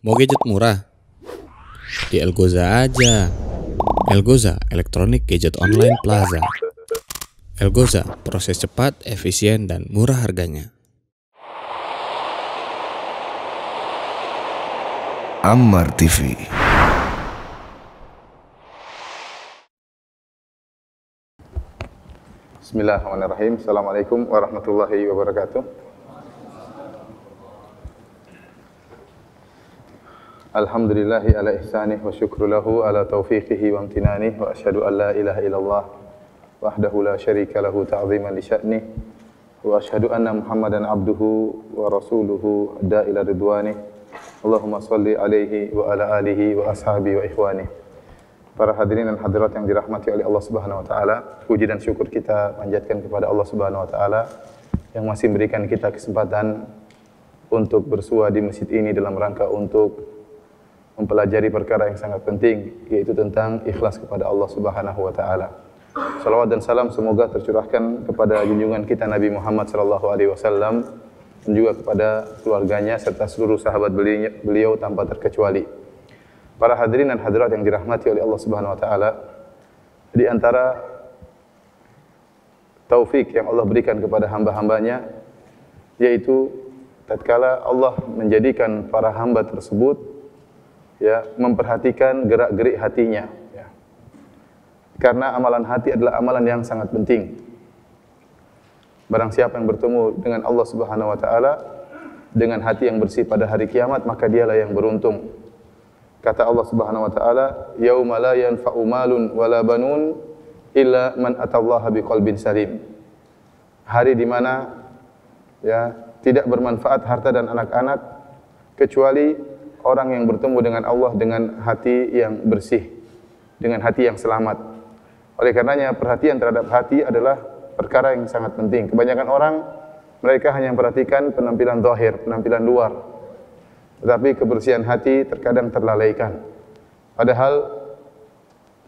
Mau gadget murah? Di Elgoza aja. Elgoza, Electronic Gadget Online Plaza. Elgoza, proses cepat, efisien, dan murah harganya. Ammar TV. Bismillahirrahmanirrahim. Assalamualaikum warahmatullahi wabarakatuh. Alhamdulillahi ala ihsanih wa syukru lahu ala taufiqihi wa amtinanih wa asyhadu an la ilaha illallah wahdahu la syarika lahu ta'ziman li sya'nih wa asyhadu anna Muhammadan abduhu wa rasuluhu da ila ridwanih. Allahumma salli alaihi wa ala alihi wa ashabihi wa ikhwanih. Para hadirin dan hadirat yang dirahmati oleh Allah Subhanahu wa taala, puji dan syukur kita panjatkan kepada Allah Subhanahu wa taala yang masih memberikan kita kesempatan untuk bersua di masjid ini dalam rangka untuk mempelajari perkara yang sangat penting, yaitu tentang ikhlas kepada Allah Subhanahu wa taala. Salawat dan salam semoga tercurahkan kepada junjungan kita Nabi Muhammad sallallahu alaihi wasallam dan juga kepada keluarganya serta seluruh sahabat beliau tanpa terkecuali. Para hadirin dan hadirat yang dirahmati oleh Allah Subhanahu wa taala, di antara taufik yang Allah berikan kepada hamba-hambanya, yaitu tatkala Allah menjadikan para hamba tersebut memperhatikan gerak-gerik hatinya, karena amalan hati adalah amalan yang sangat penting. Barang siapa yang bertemu dengan Allah Subhanahu wa taala dengan hati yang bersih pada hari kiamat, maka dialah yang beruntung. Kata Allah Subhanahu wa taala, "Yauma la yanfa'u malun wala banun illa man atallaha biqalbin salim." Hari di mana tidak bermanfaat harta dan anak-anak kecuali orang yang bertemu dengan Allah dengan hati yang bersih, dengan hati yang selamat. Oleh karenanya perhatian terhadap hati adalah perkara yang sangat penting. Kebanyakan orang mereka hanya memperhatikan penampilan zahir, penampilan luar, tetapi kebersihan hati terkadang terlalaikan. Padahal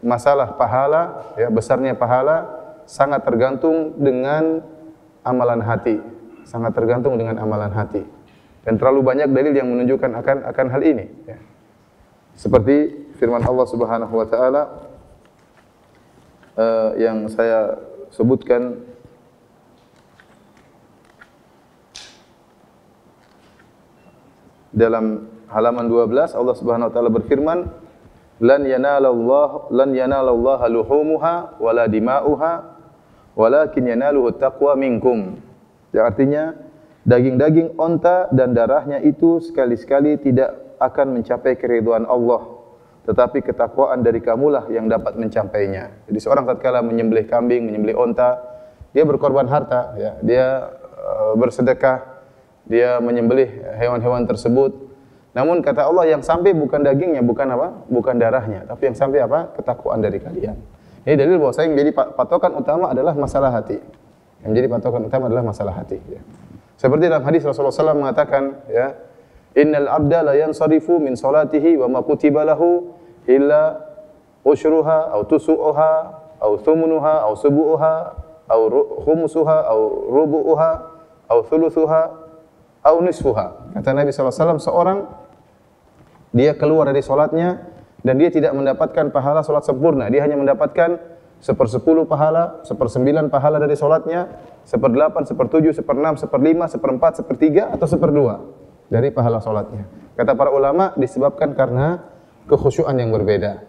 masalah pahala, besarnya pahala sangat tergantung dengan amalan hati, sangat tergantung dengan amalan hati. Dan terlalu banyak dalil yang menunjukkan akan hal ini. Seperti firman Allah Subhanahu wa taala yang saya sebutkan dalam halaman 12, Allah Subhanahu wa taala berfirman, "Lan yanalallaha luhumuha wala dima'uha, walakin yanaluhu taqwa minkum." Yang artinya daging-daging onta dan darahnya itu sekali-sekali tidak akan mencapai keridhaan Allah, tetapi ketakwaan dari kamulah yang dapat mencapainya. Jadi seorang tatkala menyembelih kambing, menyembelih onta, dia berkorban harta, dia bersedekah, dia menyembelih hewan-hewan tersebut. Namun kata Allah, yang sampai bukan dagingnya, bukan darahnya, tapi yang sampai ketakwaan dari kalian. Ini dalil bahwa yang menjadi patokan utama adalah masalah hati. Yang menjadi patokan utama adalah masalah hati. Seperti dalam hadis Rasulullah SAW mengatakan, "Innal abda la yansarifu min salatihi wa ma kutiba lahu illa ushruha aw tusu'uha aw thumunuha aw subu'uha aw khumusuha aw rubu'uha aw thuluthuha aw nisfuha." Kata Nabi SAW, seorang dia keluar dari salatnya dan dia tidak mendapatkan pahala salat sempurna, dia hanya mendapatkan 1/10 pahala, 1/9 pahala dari salatnya, 1/8, 1/7, 1/6, 1/5, 1/4, 1/3 atau 1/2 dari pahala salatnya. Kata para ulama disebabkan karena kekhusyuan yang berbeda,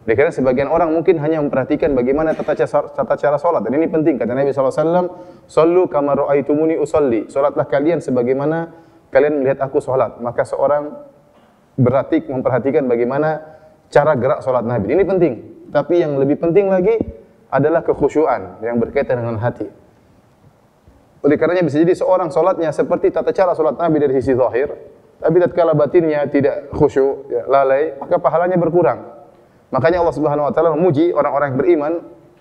Karena sebagian orang mungkin hanya memperhatikan bagaimana tata cara salat, dan ini penting. Kata Nabi SAW, "Shallu kama ra'aitumuni usolli." Salatlah kalian sebagaimana kalian melihat aku salat. Maka seorang berarti memperhatikan bagaimana cara gerak salat Nabi. Ini penting. Tapi yang lebih penting lagi adalah kekhusyuan yang berkaitan dengan hati. Oleh karenanya bisa jadi seorang salatnya seperti tata cara salat Nabi dari sisi zahir, tapi tatkala batinnya tidak khusyuk, lalai, maka pahalanya berkurang. Makanya Allah Subhanahu wa taala memuji orang-orang yang beriman.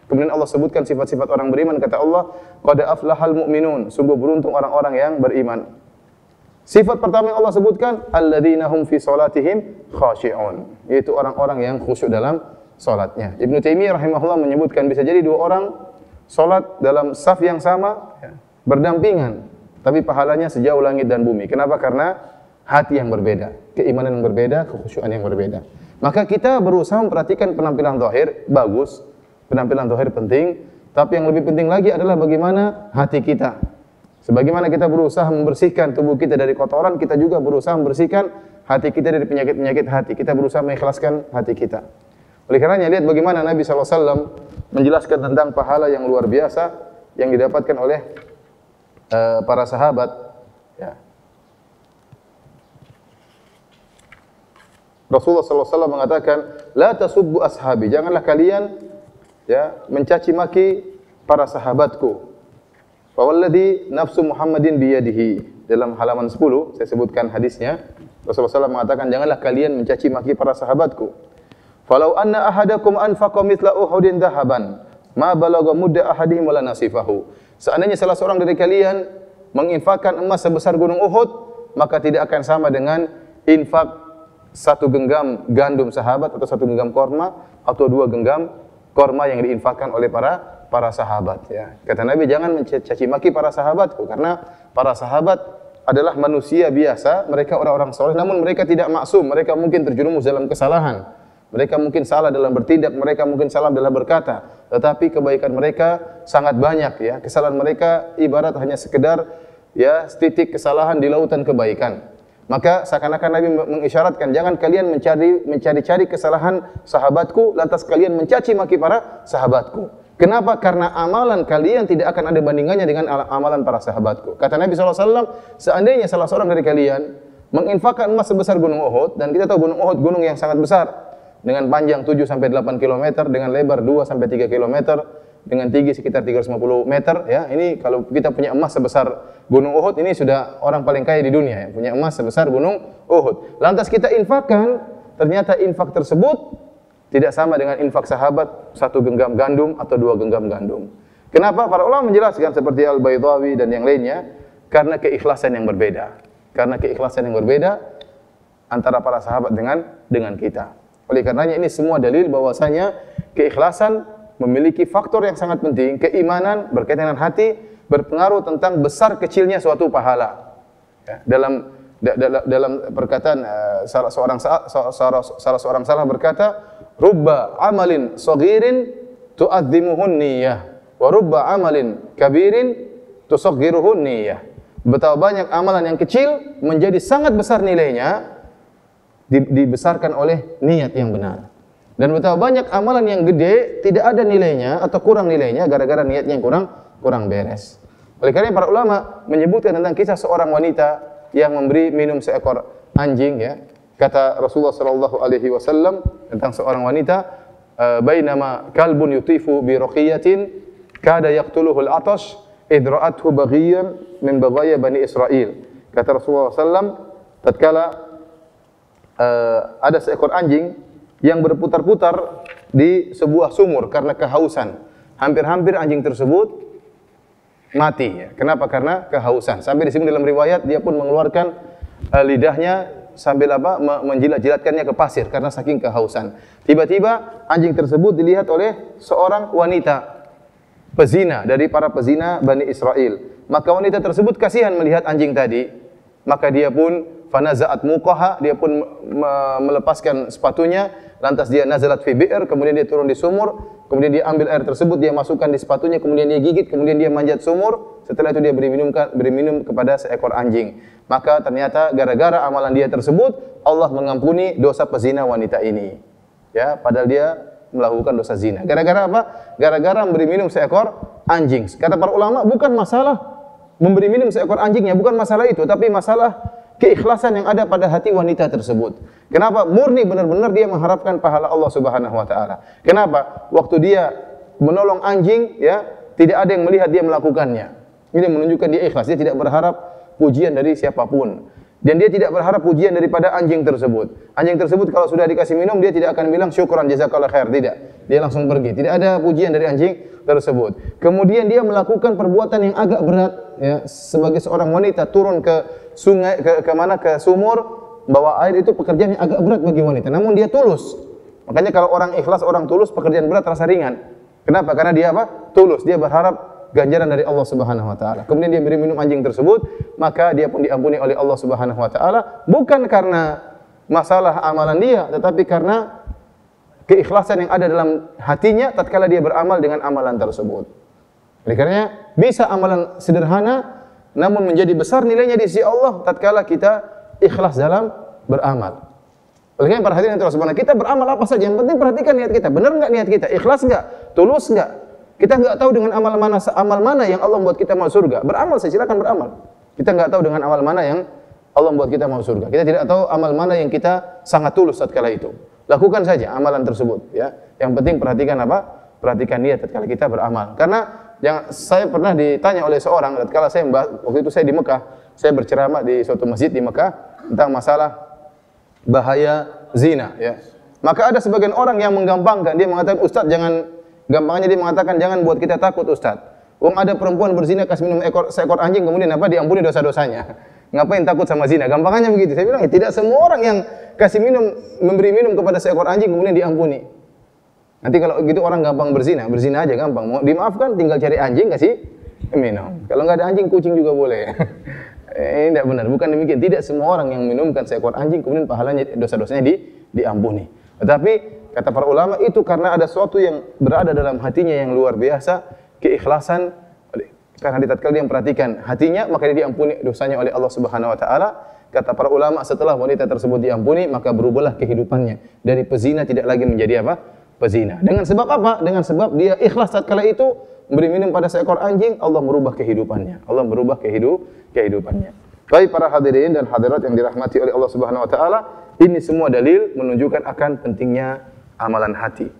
Kemudian Allah sebutkan sifat-sifat orang beriman, kata Allah, "Qad aflahal mu'minun." Sungguh beruntung orang-orang yang beriman. Sifat pertama yang Allah sebutkan, "Alladzina hum fi shalatihim khashi'un." Yaitu orang-orang yang khusyuk dalam salatnya. Ibnu Taimiyah rahimahullah menyebutkan bisa jadi dua orang salat dalam saf yang sama, berdampingan, tapi pahalanya sejauh langit dan bumi. Kenapa? Karena hati yang berbeda, keimanan yang berbeda, kekhusyuan yang berbeda. Maka kita berusaha memperhatikan penampilan zahir bagus, penampilan zahir penting, tapi yang lebih penting lagi adalah bagaimana hati kita. Sebagaimana kita berusaha membersihkan tubuh kita dari kotoran, kita juga berusaha membersihkan hati kita dari penyakit-penyakit hati. Kita berusaha mengikhlaskan hati kita. Oleh karenanya lihat bagaimana Nabi SAW menjelaskan tentang pahala yang luar biasa yang didapatkan oleh para sahabat. Ya. Rasulullah SAW mengatakan, la tasubbu ashabi, janganlah kalian mencaci maki para sahabatku. Fawalladhi nafsu Muhammadin biyadihi. Dalam halaman 10 saya sebutkan hadisnya. Rasulullah SAW mengatakan, janganlah kalian mencaci maki para sahabatku. Falau anna ahadakum anfaqa mithla Uhudin dhahaban, ma balagha mudda ahadihim wala nasifahu. Seandainya salah seorang dari kalian menginfakkan emas sebesar gunung Uhud, maka tidak akan sama dengan infak satu genggam gandum sahabat atau satu genggam korma atau dua genggam korma yang diinfakkan oleh para sahabat. Ya. Kata Nabi, jangan mencaci maki para sahabatku, karena para sahabat adalah manusia biasa, mereka orang-orang soleh, namun mereka tidak maksum, mereka mungkin terjerumus dalam kesalahan. Mereka mungkin salah dalam bertindak, mereka mungkin salah dalam berkata, tetapi kebaikan mereka sangat banyak ya. Kesalahan mereka ibarat hanya sekedar ya setitik kesalahan di lautan kebaikan. Maka seakan-akan Nabi mengisyaratkan, jangan kalian mencari-cari kesalahan sahabatku lantas kalian mencaci maki para sahabatku. Kenapa? Karena amalan kalian tidak akan ada bandingannya dengan amalan para sahabatku. Kata Nabi SAW, seandainya salah seorang dari kalian menginfakkan emas sebesar gunung Uhud, dan kita tahu gunung Uhud gunung yang sangat besar, dengan panjang 7-8 km, dengan lebar 2-3 km, dengan tinggi sekitar 350 meter. Ya, ini kalau kita punya emas sebesar gunung Uhud, ini sudah orang paling kaya di dunia, ya, punya emas sebesar gunung Uhud. Lantas kita infakkan, ternyata infak tersebut tidak sama dengan infak sahabat satu genggam gandum atau dua genggam gandum. Kenapa? Para ulama menjelaskan seperti Al-Baydawi dan yang lainnya, karena keikhlasan yang berbeda. Karena keikhlasan yang berbeda antara para sahabat dengan kita. Oleh karenanya ini semua dalil bahwasanya keikhlasan memiliki faktor yang sangat penting. Keimanan berkaitan dengan hati berpengaruh tentang besar kecilnya suatu pahala. Ya, dalam perkataan salah seorang salaf berkata, rubba amalin saghirin tu'azzimuhun niyyah wa rubba amalin kabirin tusaghiruhun niyyah. Betapa banyak amalan yang kecil menjadi sangat besar nilainya dibesarkan oleh niat yang benar. Dan betapa banyak amalan yang gede tidak ada nilainya atau kurang nilainya gara-gara niatnya yang kurang beres. Oleh karena para ulama menyebutkan tentang kisah seorang wanita yang memberi minum seekor anjing ya. Kata Rasulullah sallallahu alaihi wasallam tentang seorang wanita, bainama kalbun yutifu bi raqiyatin kada yaqtuluhu al-atash id ra'athu baghiyan min baghaya bani Israil. Kata Rasulullah sallam, tatkala ada seekor anjing yang berputar-putar di sebuah sumur karena kehausan. Hampir-hampir anjing tersebut mati. Ya. Kenapa? Karena kehausan. Sampai disebut dalam riwayat dia pun mengeluarkan lidahnya sambil menjilat-jilatkannya ke pasir karena saking kehausan. Tiba-tiba anjing tersebut dilihat oleh seorang wanita pezina dari para pezina Bani Israel. Maka wanita tersebut kasihan melihat anjing tadi. Maka dia pun fanaza'at muqaha, dia pun melepaskan sepatunya, lantas dia nazalat fi bi'r, kemudian dia turun di sumur, kemudian dia ambil air tersebut, dia masukkan di sepatunya, kemudian dia gigit, kemudian dia manjat sumur, setelah itu dia beri minum kepada seekor anjing. Maka ternyata gara-gara amalan dia tersebut, Allah mengampuni dosa pezina wanita ini. Ya, padahal dia melakukan dosa zina. Gara-gara apa? Gara-gara memberi minum seekor anjing. Kata para ulama, bukan masalah memberi minum seekor anjingnya, bukan masalah itu, tapi masalah keikhlasan yang ada pada hati wanita tersebut. Kenapa? Murni benar-benar dia mengharapkan pahala Allah Subhanahu wa taala. Kenapa? Waktu dia menolong anjing, ya, tidak ada yang melihat dia melakukannya. Ini menunjukkan dia ikhlas, dia tidak berharap pujian dari siapapun. Dan dia tidak berharap pujian daripada anjing tersebut. Anjing tersebut kalau sudah dikasih minum, dia tidak akan bilang syukran jazakallahu khair, tidak. Dia langsung pergi. Tidak ada pujian dari anjing tersebut. Kemudian dia melakukan perbuatan yang agak berat, ya, sebagai seorang wanita turun ke sungai, ke sumur, bawa air, itu pekerjaan yang agak berat bagi wanita. Namun dia tulus. Makanya kalau orang ikhlas, orang tulus, pekerjaan berat terasa ringan. Kenapa? Karena dia apa? Tulus. Dia berharap ganjaran dari Allah Subhanahu wa taala. Kemudian dia beri minum anjing tersebut, maka dia pun diampuni oleh Allah Subhanahu wa taala, bukan karena masalah amalan dia, tetapi karena keikhlasan yang ada dalam hatinya tatkala dia beramal dengan amalan tersebut. Oleh karenanya bisa amalan sederhana namun menjadi besar nilainya di sisi Allah tatkala kita ikhlas dalam beramal. Oleh karena para hadirin yang telah kita beramal apa saja, yang penting perhatikan niat kita. Benar enggak niat kita? Ikhlas enggak? Tulus enggak? Kita enggak tahu dengan amal mana yang Allah membuat kita masuk surga. Beramal, saya silakan beramal. Kita enggak tahu dengan amal mana yang Allah membuat kita masuk surga. Kita tidak tahu amal mana yang kita sangat tulus tatkala itu. Lakukan saja amalan tersebut, ya. Yang penting perhatikan apa? Perhatikan niat tatkala kita beramal. Karena saya pernah ditanya oleh seorang tatkala saya waktu itu saya di Mekah, saya berceramah di suatu masjid di Mekah tentang masalah bahaya zina, ya. Maka ada sebagian orang yang menggampangkan, dia mengatakan, "Ustaz, jangan," gampangnya dia mengatakan, "Jangan buat kita takut, Ustaz. Wong ada perempuan berzina kasih minum seekor anjing, kemudian apa? Diampuni dosa-dosanya. Ngapain takut sama zina?" Gampangannya begitu. Saya bilang, tidak semua orang yang kasih minum, memberi minum kepada seekor anjing kemudian diampuni. Nanti kalau gitu orang gampang berzina aja gampang. Mau dimaafkan tinggal cari anjing kasih minum. Kalau nggak ada anjing, kucing juga boleh. Ini tidak benar, bukan demikian. Tidak semua orang yang minumkan seekor anjing kemudian pahalanya dosa-dosanya diampuni. Tetapi kata para ulama itu karena ada sesuatu yang berada dalam hatinya yang luar biasa, keikhlasan. Karena tatkala dia memperhatikan hatinya, maka dia diampuni dosanya oleh Allah Subhanahu wa taala. Kata para ulama, setelah wanita tersebut diampuni, maka berubahlah kehidupannya. Dari pezina tidak lagi menjadi apa? Pezina. Dengan sebab apa? Dengan sebab dia ikhlas tatkala itu memberi minum pada seekor anjing, Allah merubah kehidupannya. Allah merubah kehidupannya. Baik para hadirin dan hadirat yang dirahmati oleh Allah Subhanahu wa taala, ini semua dalil menunjukkan akan pentingnya amalan hati,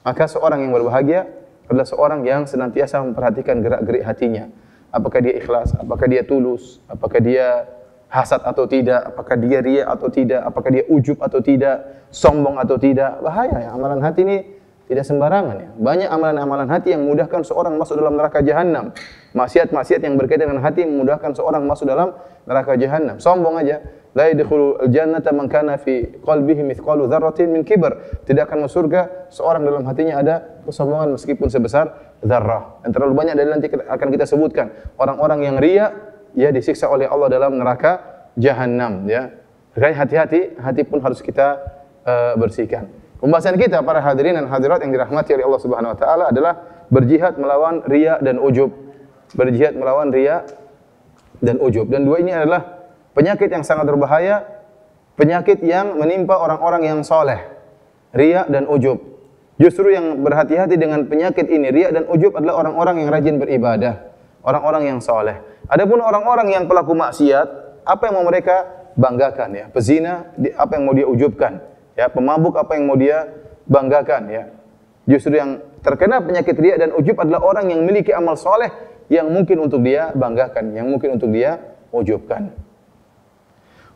Maka seorang yang berbahagia adalah seorang yang senantiasa memperhatikan gerak-gerik hatinya. Apakah dia ikhlas, apakah dia tulus, apakah dia hasad atau tidak, apakah dia riya atau tidak, apakah dia ujub atau tidak, sombong atau tidak. Bahaya ya, amalan hati ini tidak sembarangan ya. Banyak amalan-amalan hati yang memudahkan seorang masuk dalam neraka jahanam. Maksiat-maksiat yang berkaitan dengan hati memudahkan seorang masuk dalam neraka jahanam. Sombong aja. La yadkhulul jannata man kana fi qalbihi mithqalu dzarratin min kibr. Tidak akan masuk surga seorang dalam hatinya ada kesombongan meskipun sebesar dzarrah. Dan terlalu banyak dari nanti akan kita sebutkan orang-orang yang riya, ya disiksa oleh Allah dalam neraka jahanam ya. Makanya hati-hati, hati pun harus kita bersihkan. Pembahasan kita para hadirin dan hadirat yang dirahmati oleh Allah Subhanahu wa taala adalah berjihad melawan riya dan ujub. Berjihad melawan riya dan ujub. Dan dua ini adalah penyakit yang sangat berbahaya, penyakit yang menimpa orang-orang yang soleh. Riya dan ujub. Justru yang berhati-hati dengan penyakit ini, riya dan ujub, adalah orang-orang yang rajin beribadah, orang-orang yang soleh. Adapun orang-orang yang pelaku maksiat, apa yang mau mereka banggakan ya? Pezina, apa yang mau dia ujubkan? Ya, pemabuk apa yang mau dia banggakan ya. Justru yang terkena penyakit riya dan ujub adalah orang yang memiliki amal soleh yang mungkin untuk dia banggakan, yang mungkin untuk dia ujubkan.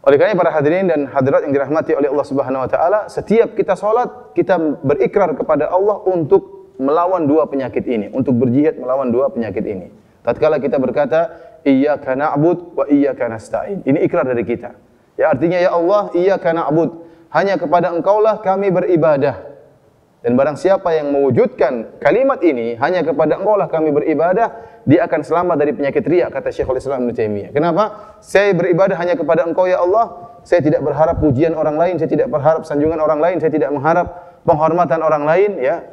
Oleh karena para hadirin dan hadirat yang dirahmati oleh Allah Subhanahu wa taala, setiap kita salat, kita berikrar kepada Allah untuk melawan dua penyakit ini, untuk berjihad melawan dua penyakit ini. Tatkala kita berkata, iyyaka na'bud wa iyyaka nasta'in. Ini ikrar dari kita. Ya, artinya ya Allah, iyyaka na'bud. Hanya kepada Engkaulah kami beribadah. Dan barang siapa yang mewujudkan kalimat ini, hanya kepada Engkaulah kami beribadah, dia akan selamat dari penyakit riya, kata Syekhul Islam Ibnu Taimiyah. Kenapa? Saya beribadah hanya kepada Engkau ya Allah. Saya tidak berharap pujian orang lain, saya tidak berharap sanjungan orang lain, saya tidak mengharap penghormatan orang lain ya.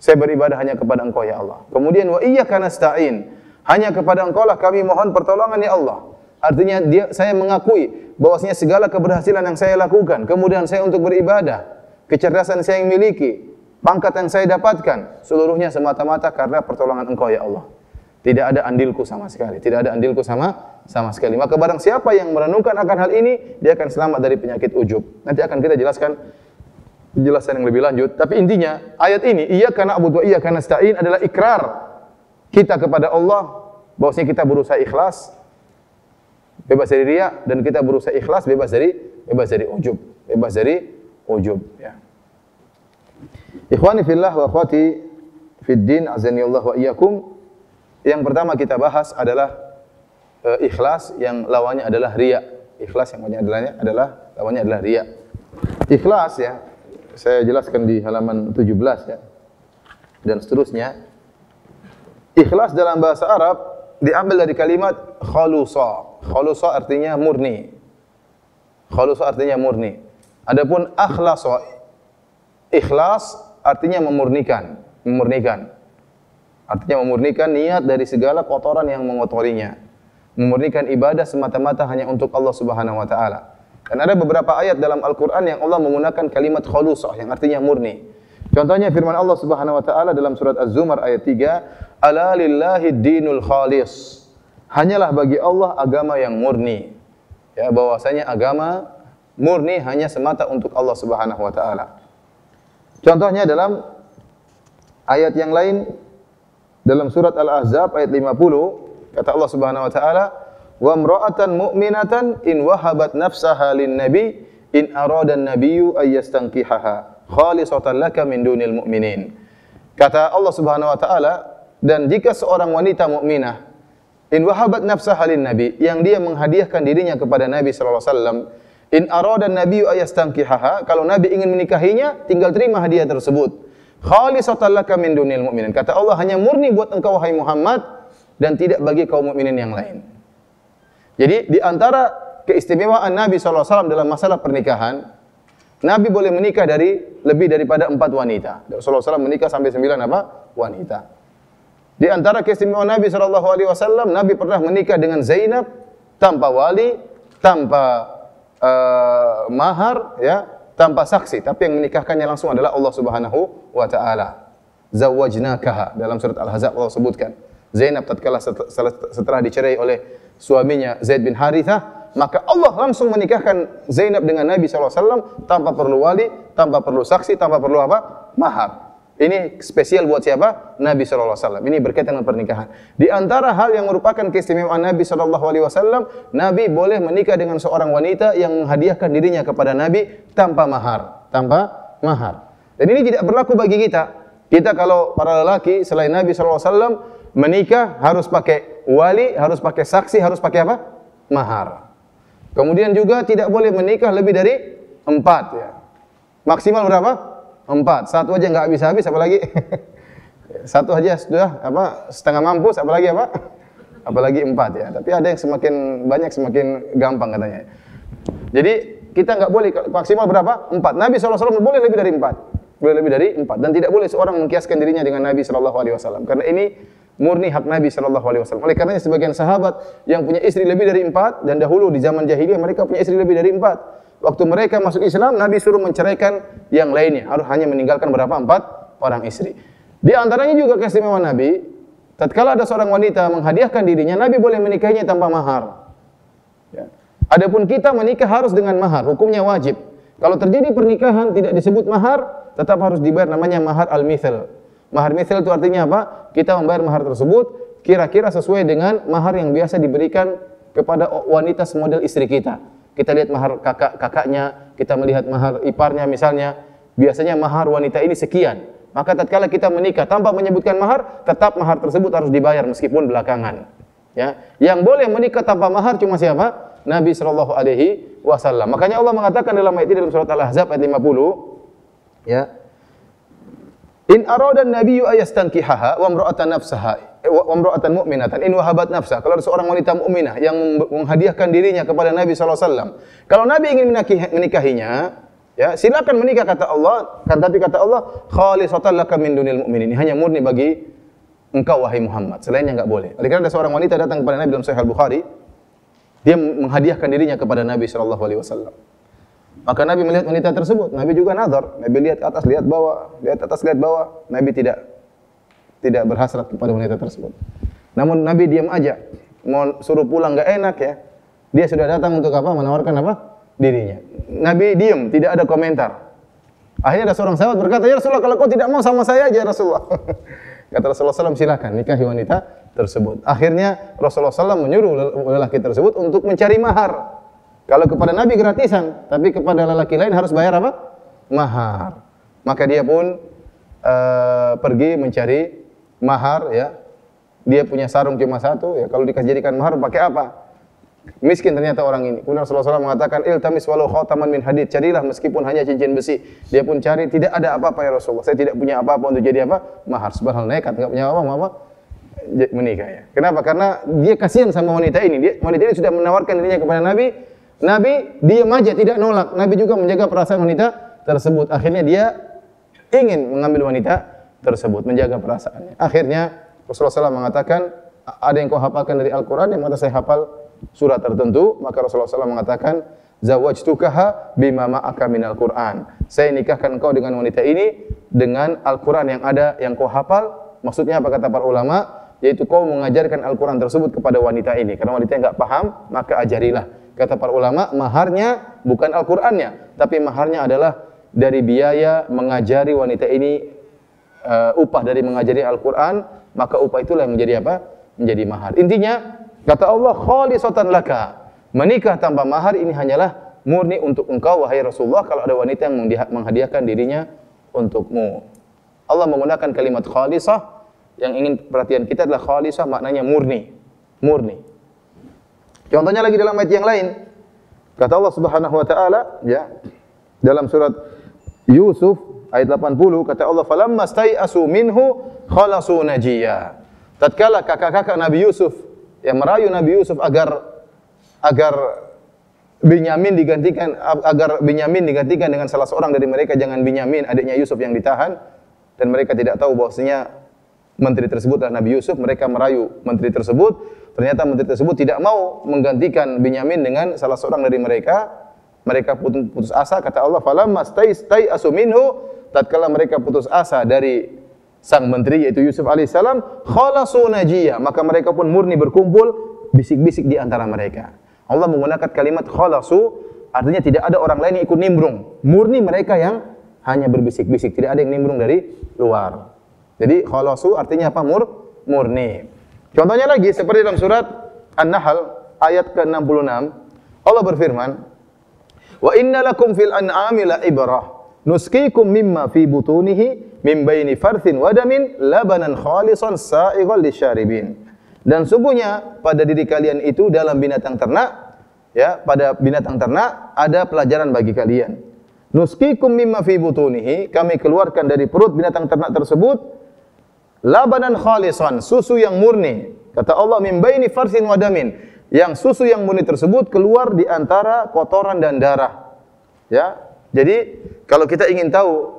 Saya beribadah hanya kepada Engkau ya Allah. Kemudian wa iyyaka nasta'in. Hanya kepada Engkaulah kami mohon pertolongan ya Allah. Artinya saya mengakui bahwasanya segala keberhasilan yang saya lakukan, kemudian saya untuk beribadah, kecerdasan saya yang miliki, pangkat yang saya dapatkan, seluruhnya semata-mata karena pertolongan Engkau ya Allah. Tidak ada andilku sama sekali, tidak ada andilku sama sekali. Maka barang siapa yang merenungkan akan hal ini, dia akan selamat dari penyakit ujub. Nanti akan kita jelaskan penjelasan yang lebih lanjut. Tapi intinya ayat ini, iyyaka na'budu wa iyyaka nasta'in, adalah ikrar kita kepada Allah bahwasanya kita berusaha ikhlas, bebas dari riya, dan kita berusaha ikhlas bebas dari ujub ya. Ikhwani fillah wa akhwati fid din, azani Allah wa iyyakum. Yang pertama kita bahas adalah ikhlas yang lawannya adalah riya. Ikhlas yang lawannya adalah riya. Ikhlas ya, saya jelaskan di halaman 17 ya. Dan seterusnya. Ikhlas dalam bahasa Arab diambil dari kalimat khalusa. Khalusa artinya murni. Khalusa artinya murni. Adapun akhlasa, ikhlas artinya memurnikan, memurnikan. Artinya memurnikan niat dari segala kotoran yang mengotorinya. Memurnikan ibadah semata-mata hanya untuk Allah Subhanahu wa taala. Dan ada beberapa ayat dalam Al-Qur'an yang Allah menggunakan kalimat khalusah yang artinya murni. Contohnya firman Allah Subhanahu wa taala dalam surat Az-Zumar ayat 3, "Ala lillahi dinul khalis." Hanyalah bagi Allah agama yang murni. Ya, bahwasanya agama murni hanya semata untuk Allah Subhanahu wa taala. Contohnya dalam ayat yang lain dalam surat Al-Ahzab ayat 50 kata Allah Subhanahu wa taala, "Wa imra'atan mu'minatan in wahabat nafsaha lin-nabi in arada an-nabiyyu ay yastankihaha khalisatan laka min dunil mu'minin." Kata Allah Subhanahu wa taala, dan jika seorang wanita mukminah in wahabat nafsaha lin-nabi, yang dia menghadiahkan dirinya kepada Nabi sallallahu alaihi wasallam, in arada an-nabiyyu ay yastankihaha, kalau Nabi ingin menikahinya, tinggal terima hadiah tersebut. Khalisatan laka min dunil mu'minin. Kata Allah, hanya murni buat engkau wahai Muhammad dan tidak bagi kaum mukminin yang lain. Jadi di antara keistimewaan Nabi SAW dalam masalah pernikahan, Nabi boleh menikah dari lebih daripada 4 wanita. Rasulullah SAW menikah sampai 9 apa? Wanita. Di antara keistimewaan Nabi SAW, Nabi pernah menikah dengan Zainab tanpa wali, tanpa mahar, ya, tanpa saksi, tapi yang menikahkannya langsung adalah Allah Subhanahu wa taala. Zawwajnakaha, dalam surat Al-Ahzab Allah sebutkan. Zainab tatkala setelah dicerai oleh suaminya Zaid bin Harithah, maka Allah langsung menikahkan Zainab dengan Nabi SAW tanpa perlu wali, tanpa perlu saksi, tanpa perlu apa? Mahar. Ini spesial buat siapa? Nabi SAW. Ini berkaitan dengan pernikahan. Di antara hal yang merupakan keistimewaan Nabi SAW, Nabi boleh menikah dengan seorang wanita yang menghadiahkan dirinya kepada Nabi tanpa mahar. Tanpa mahar. Dan ini tidak berlaku bagi kita. Kita kalau para lelaki selain Nabi SAW menikah harus pakai wali, harus pakai saksi, harus pakai apa? Mahar. Kemudian juga tidak boleh menikah lebih dari 4. Ya. Maksimal berapa? 4. Satu aja nggak habis-habis, apalagi satu aja sudah apa setengah mampus, apalagi apa? Apalagi 4 ya. Tapi ada yang semakin banyak semakin gampang katanya. Jadi kita nggak boleh maksimal berapa? 4. Nabi SAW boleh lebih dari 4. Boleh lebih dari 4. Dan tidak boleh seorang mengkiaskan dirinya dengan Nabi SAW. Karena ini murni hak Nabi SAW. Oleh karenanya sebagian sahabat yang punya istri lebih dari 4, dan dahulu di zaman jahiliyah mereka punya istri lebih dari 4. Waktu mereka masuk Islam, Nabi suruh menceraikan yang lainnya. Harus hanya meninggalkan berapa? 4 orang istri. Di antaranya juga keistimewaan Nabi, tatkala ada seorang wanita menghadiahkan dirinya, Nabi boleh menikahinya tanpa mahar. Ya. Adapun kita menikah harus dengan mahar, hukumnya wajib. Kalau terjadi pernikahan tidak disebut mahar, tetap harus dibayar, namanya mahar al-mithal. Mahar mithal itu artinya apa? Kita membayar mahar tersebut kira-kira sesuai dengan mahar yang biasa diberikan kepada wanita semodel istri kita. Kita lihat mahar kakaknya, kita melihat mahar iparnya misalnya. Biasanya mahar wanita ini sekian. Maka tatkala kita menikah tanpa menyebutkan mahar, tetap mahar tersebut harus dibayar meskipun belakangan. Ya, yang boleh menikah tanpa mahar cuma siapa? Nabi sallallahu alaihi wasallam. Makanya Allah mengatakan dalam ayat ini dalam surat Al-Ahzab ayat 50, ya. In arada an-nabiyyu ayastankihaha wa imra'atan nafsaha wa imra'atan mu'minatan in wahabat nafsa. Kalau ada seorang wanita mukminah yang menghadiahkan dirinya kepada Nabi sallallahu alaihi wasallam, kalau Nabi ingin menikahinya, ya, silakan menikah kata Allah, kan, tapi kata Allah khalisatan laka min dunil mu'minin, hanya murni bagi engkau wahai Muhammad, selainnya enggak boleh. Oleh karena ada seorang wanita datang kepada Nabi dalam Sahih Al-Bukhari, dia menghadiahkan dirinya kepada Nabi sallallahu alaihi wasallam. Maka Nabi melihat wanita tersebut, Nabi juga nazar, Nabi lihat atas, lihat bawah, lihat atas, lihat bawah. Nabi tidak berhasrat kepada wanita tersebut. Namun Nabi diam aja, mau suruh pulang enggak enak ya. Dia sudah datang untuk apa? Menawarkan apa? Dirinya. Nabi diam, tidak ada komentar. Akhirnya ada seorang sahabat berkata, "Ya Rasulullah, kalau kau tidak mau sama saya aja Rasulullah." Kata Rasulullah SAW, silakan nikahi wanita tersebut. Akhirnya Rasulullah SAW menyuruh lelaki tersebut untuk mencari mahar. Kalau kepada Nabi gratisan, tapi kepada lelaki lain harus bayar apa? Mahar. Maka dia pun pergi mencari mahar, ya. Dia punya sarung cuma satu, ya. Kalau dikasih mahar pakai apa? Miskin ternyata orang ini. Kemudian Rasulullah SAW mengatakan, iltamis walau khataman min hadid. Carilah meskipun hanya cincin besi. Dia pun cari, tidak ada apa-apa ya Rasulullah. Saya tidak punya apa-apa untuk jadi apa? Mahar. Subhanallah, nekat, enggak punya apa-apa. menikah ya. Kenapa? Karena dia kasihan sama wanita ini. Wanita ini sudah menawarkan dirinya kepada Nabi. Nabi diam aja, tidak nolak. Nabi juga menjaga perasaan wanita tersebut. Akhirnya dia ingin mengambil wanita tersebut, menjaga perasaannya. Akhirnya Rasulullah SAW mengatakan, ada yang kau hafalkan dari Al-Quran, yang mana saya hafal surat tertentu. Maka Rasulullah SAW mengatakan, zawajtukaha bima ma'aka minal Quran. Saya nikahkan kau dengan wanita ini dengan Al-Quran yang ada, yang kau hafal. Maksudnya apa kata para ulama? Yaitu kau mengajarkan Al-Quran tersebut kepada wanita ini. Karena wanita yang enggak paham, maka ajarilah. Kata para ulama, maharnya bukan Al-Qur'annya, tapi maharnya adalah dari biaya mengajari wanita ini, upah dari mengajari Al-Qur'an, maka upah itulah yang menjadi apa? Menjadi mahar. Intinya, kata Allah, khalisatan laka. Menikah tanpa mahar ini hanyalah murni untuk engkau, wahai Rasulullah, kalau ada wanita yang menghadiahkan dirinya untukmu. Allah menggunakan kalimat khalisah, yang ingin perhatian kita adalah khalisah maknanya murni. Murni. Contohnya lagi dalam ayat yang lain. Kata Allah Subhanahu wa taala, ya, dalam surat Yusuf ayat 80, kata Allah, "Falamma stai'asu minhu khalasu najiyya." Tatkala kakak-kakak Nabi Yusuf yang merayu Nabi Yusuf agar Binyamin digantikan dengan salah seorang dari mereka, jangan Binyamin, adiknya Yusuf yang ditahan, dan mereka tidak tahu bahwasanya menteri tersebut adalah Nabi Yusuf. Mereka merayu menteri tersebut. Ternyata menteri tersebut tidak mau menggantikan Binyamin dengan salah seorang dari mereka. Mereka putus asa. Kata Allah, falamma stai'asu minhu, tatkala mereka putus asa dari sang menteri yaitu Yusuf alaihissalam, khalasu najiyya, maka mereka pun murni berkumpul, bisik-bisik di antara mereka. Allah menggunakan kalimat khalasu, artinya tidak ada orang lain yang ikut nimbrung. Murni mereka yang hanya berbisik-bisik, tidak ada yang nimbrung dari luar. Jadi khalasu artinya apa? Murni. Contohnya lagi seperti dalam surat An-Nahl ayat ke-66, Allah berfirman, "Wa inna lakum fil an'ami la ibrah, nusqikum mimma fi butunihi min baini farthin wa damin labanan khalisan sa'igan lisyaribin." Dan sungguhnya pada diri kalian itu dalam binatang ternak, ya, pada binatang ternak ada pelajaran bagi kalian. Nusqikum mimma fi butunihi, kami keluarkan dari perut binatang ternak tersebut labanan khalisan, susu yang murni. Kata Allah, min baini farsin wa damin, yang susu yang murni tersebut keluar di antara kotoran dan darah. Ya. Jadi, kalau kita ingin tahu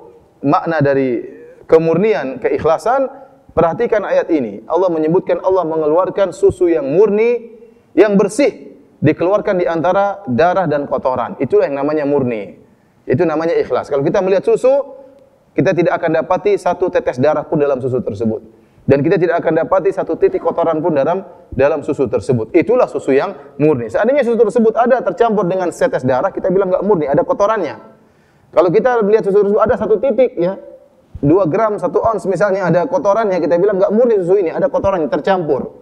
makna dari kemurnian, keikhlasan, perhatikan ayat ini. Allah menyebutkan Allah mengeluarkan susu yang murni, yang bersih, dikeluarkan di antara darah dan kotoran. Itulah yang namanya murni. Itu namanya ikhlas. Kalau kita melihat susu, kita tidak akan dapati satu tetes darah pun dalam susu tersebut. Dan kita tidak akan dapati satu titik kotoran pun dalam susu tersebut. Itulah susu yang murni. Seandainya susu tersebut ada tercampur dengan setes darah, kita bilang enggak murni, ada kotorannya. Kalau kita melihat susu tersebut ada satu titik, ya, 2 gram, 1 ons misalnya ada kotorannya, kita bilang enggak murni susu ini, ada kotorannya tercampur.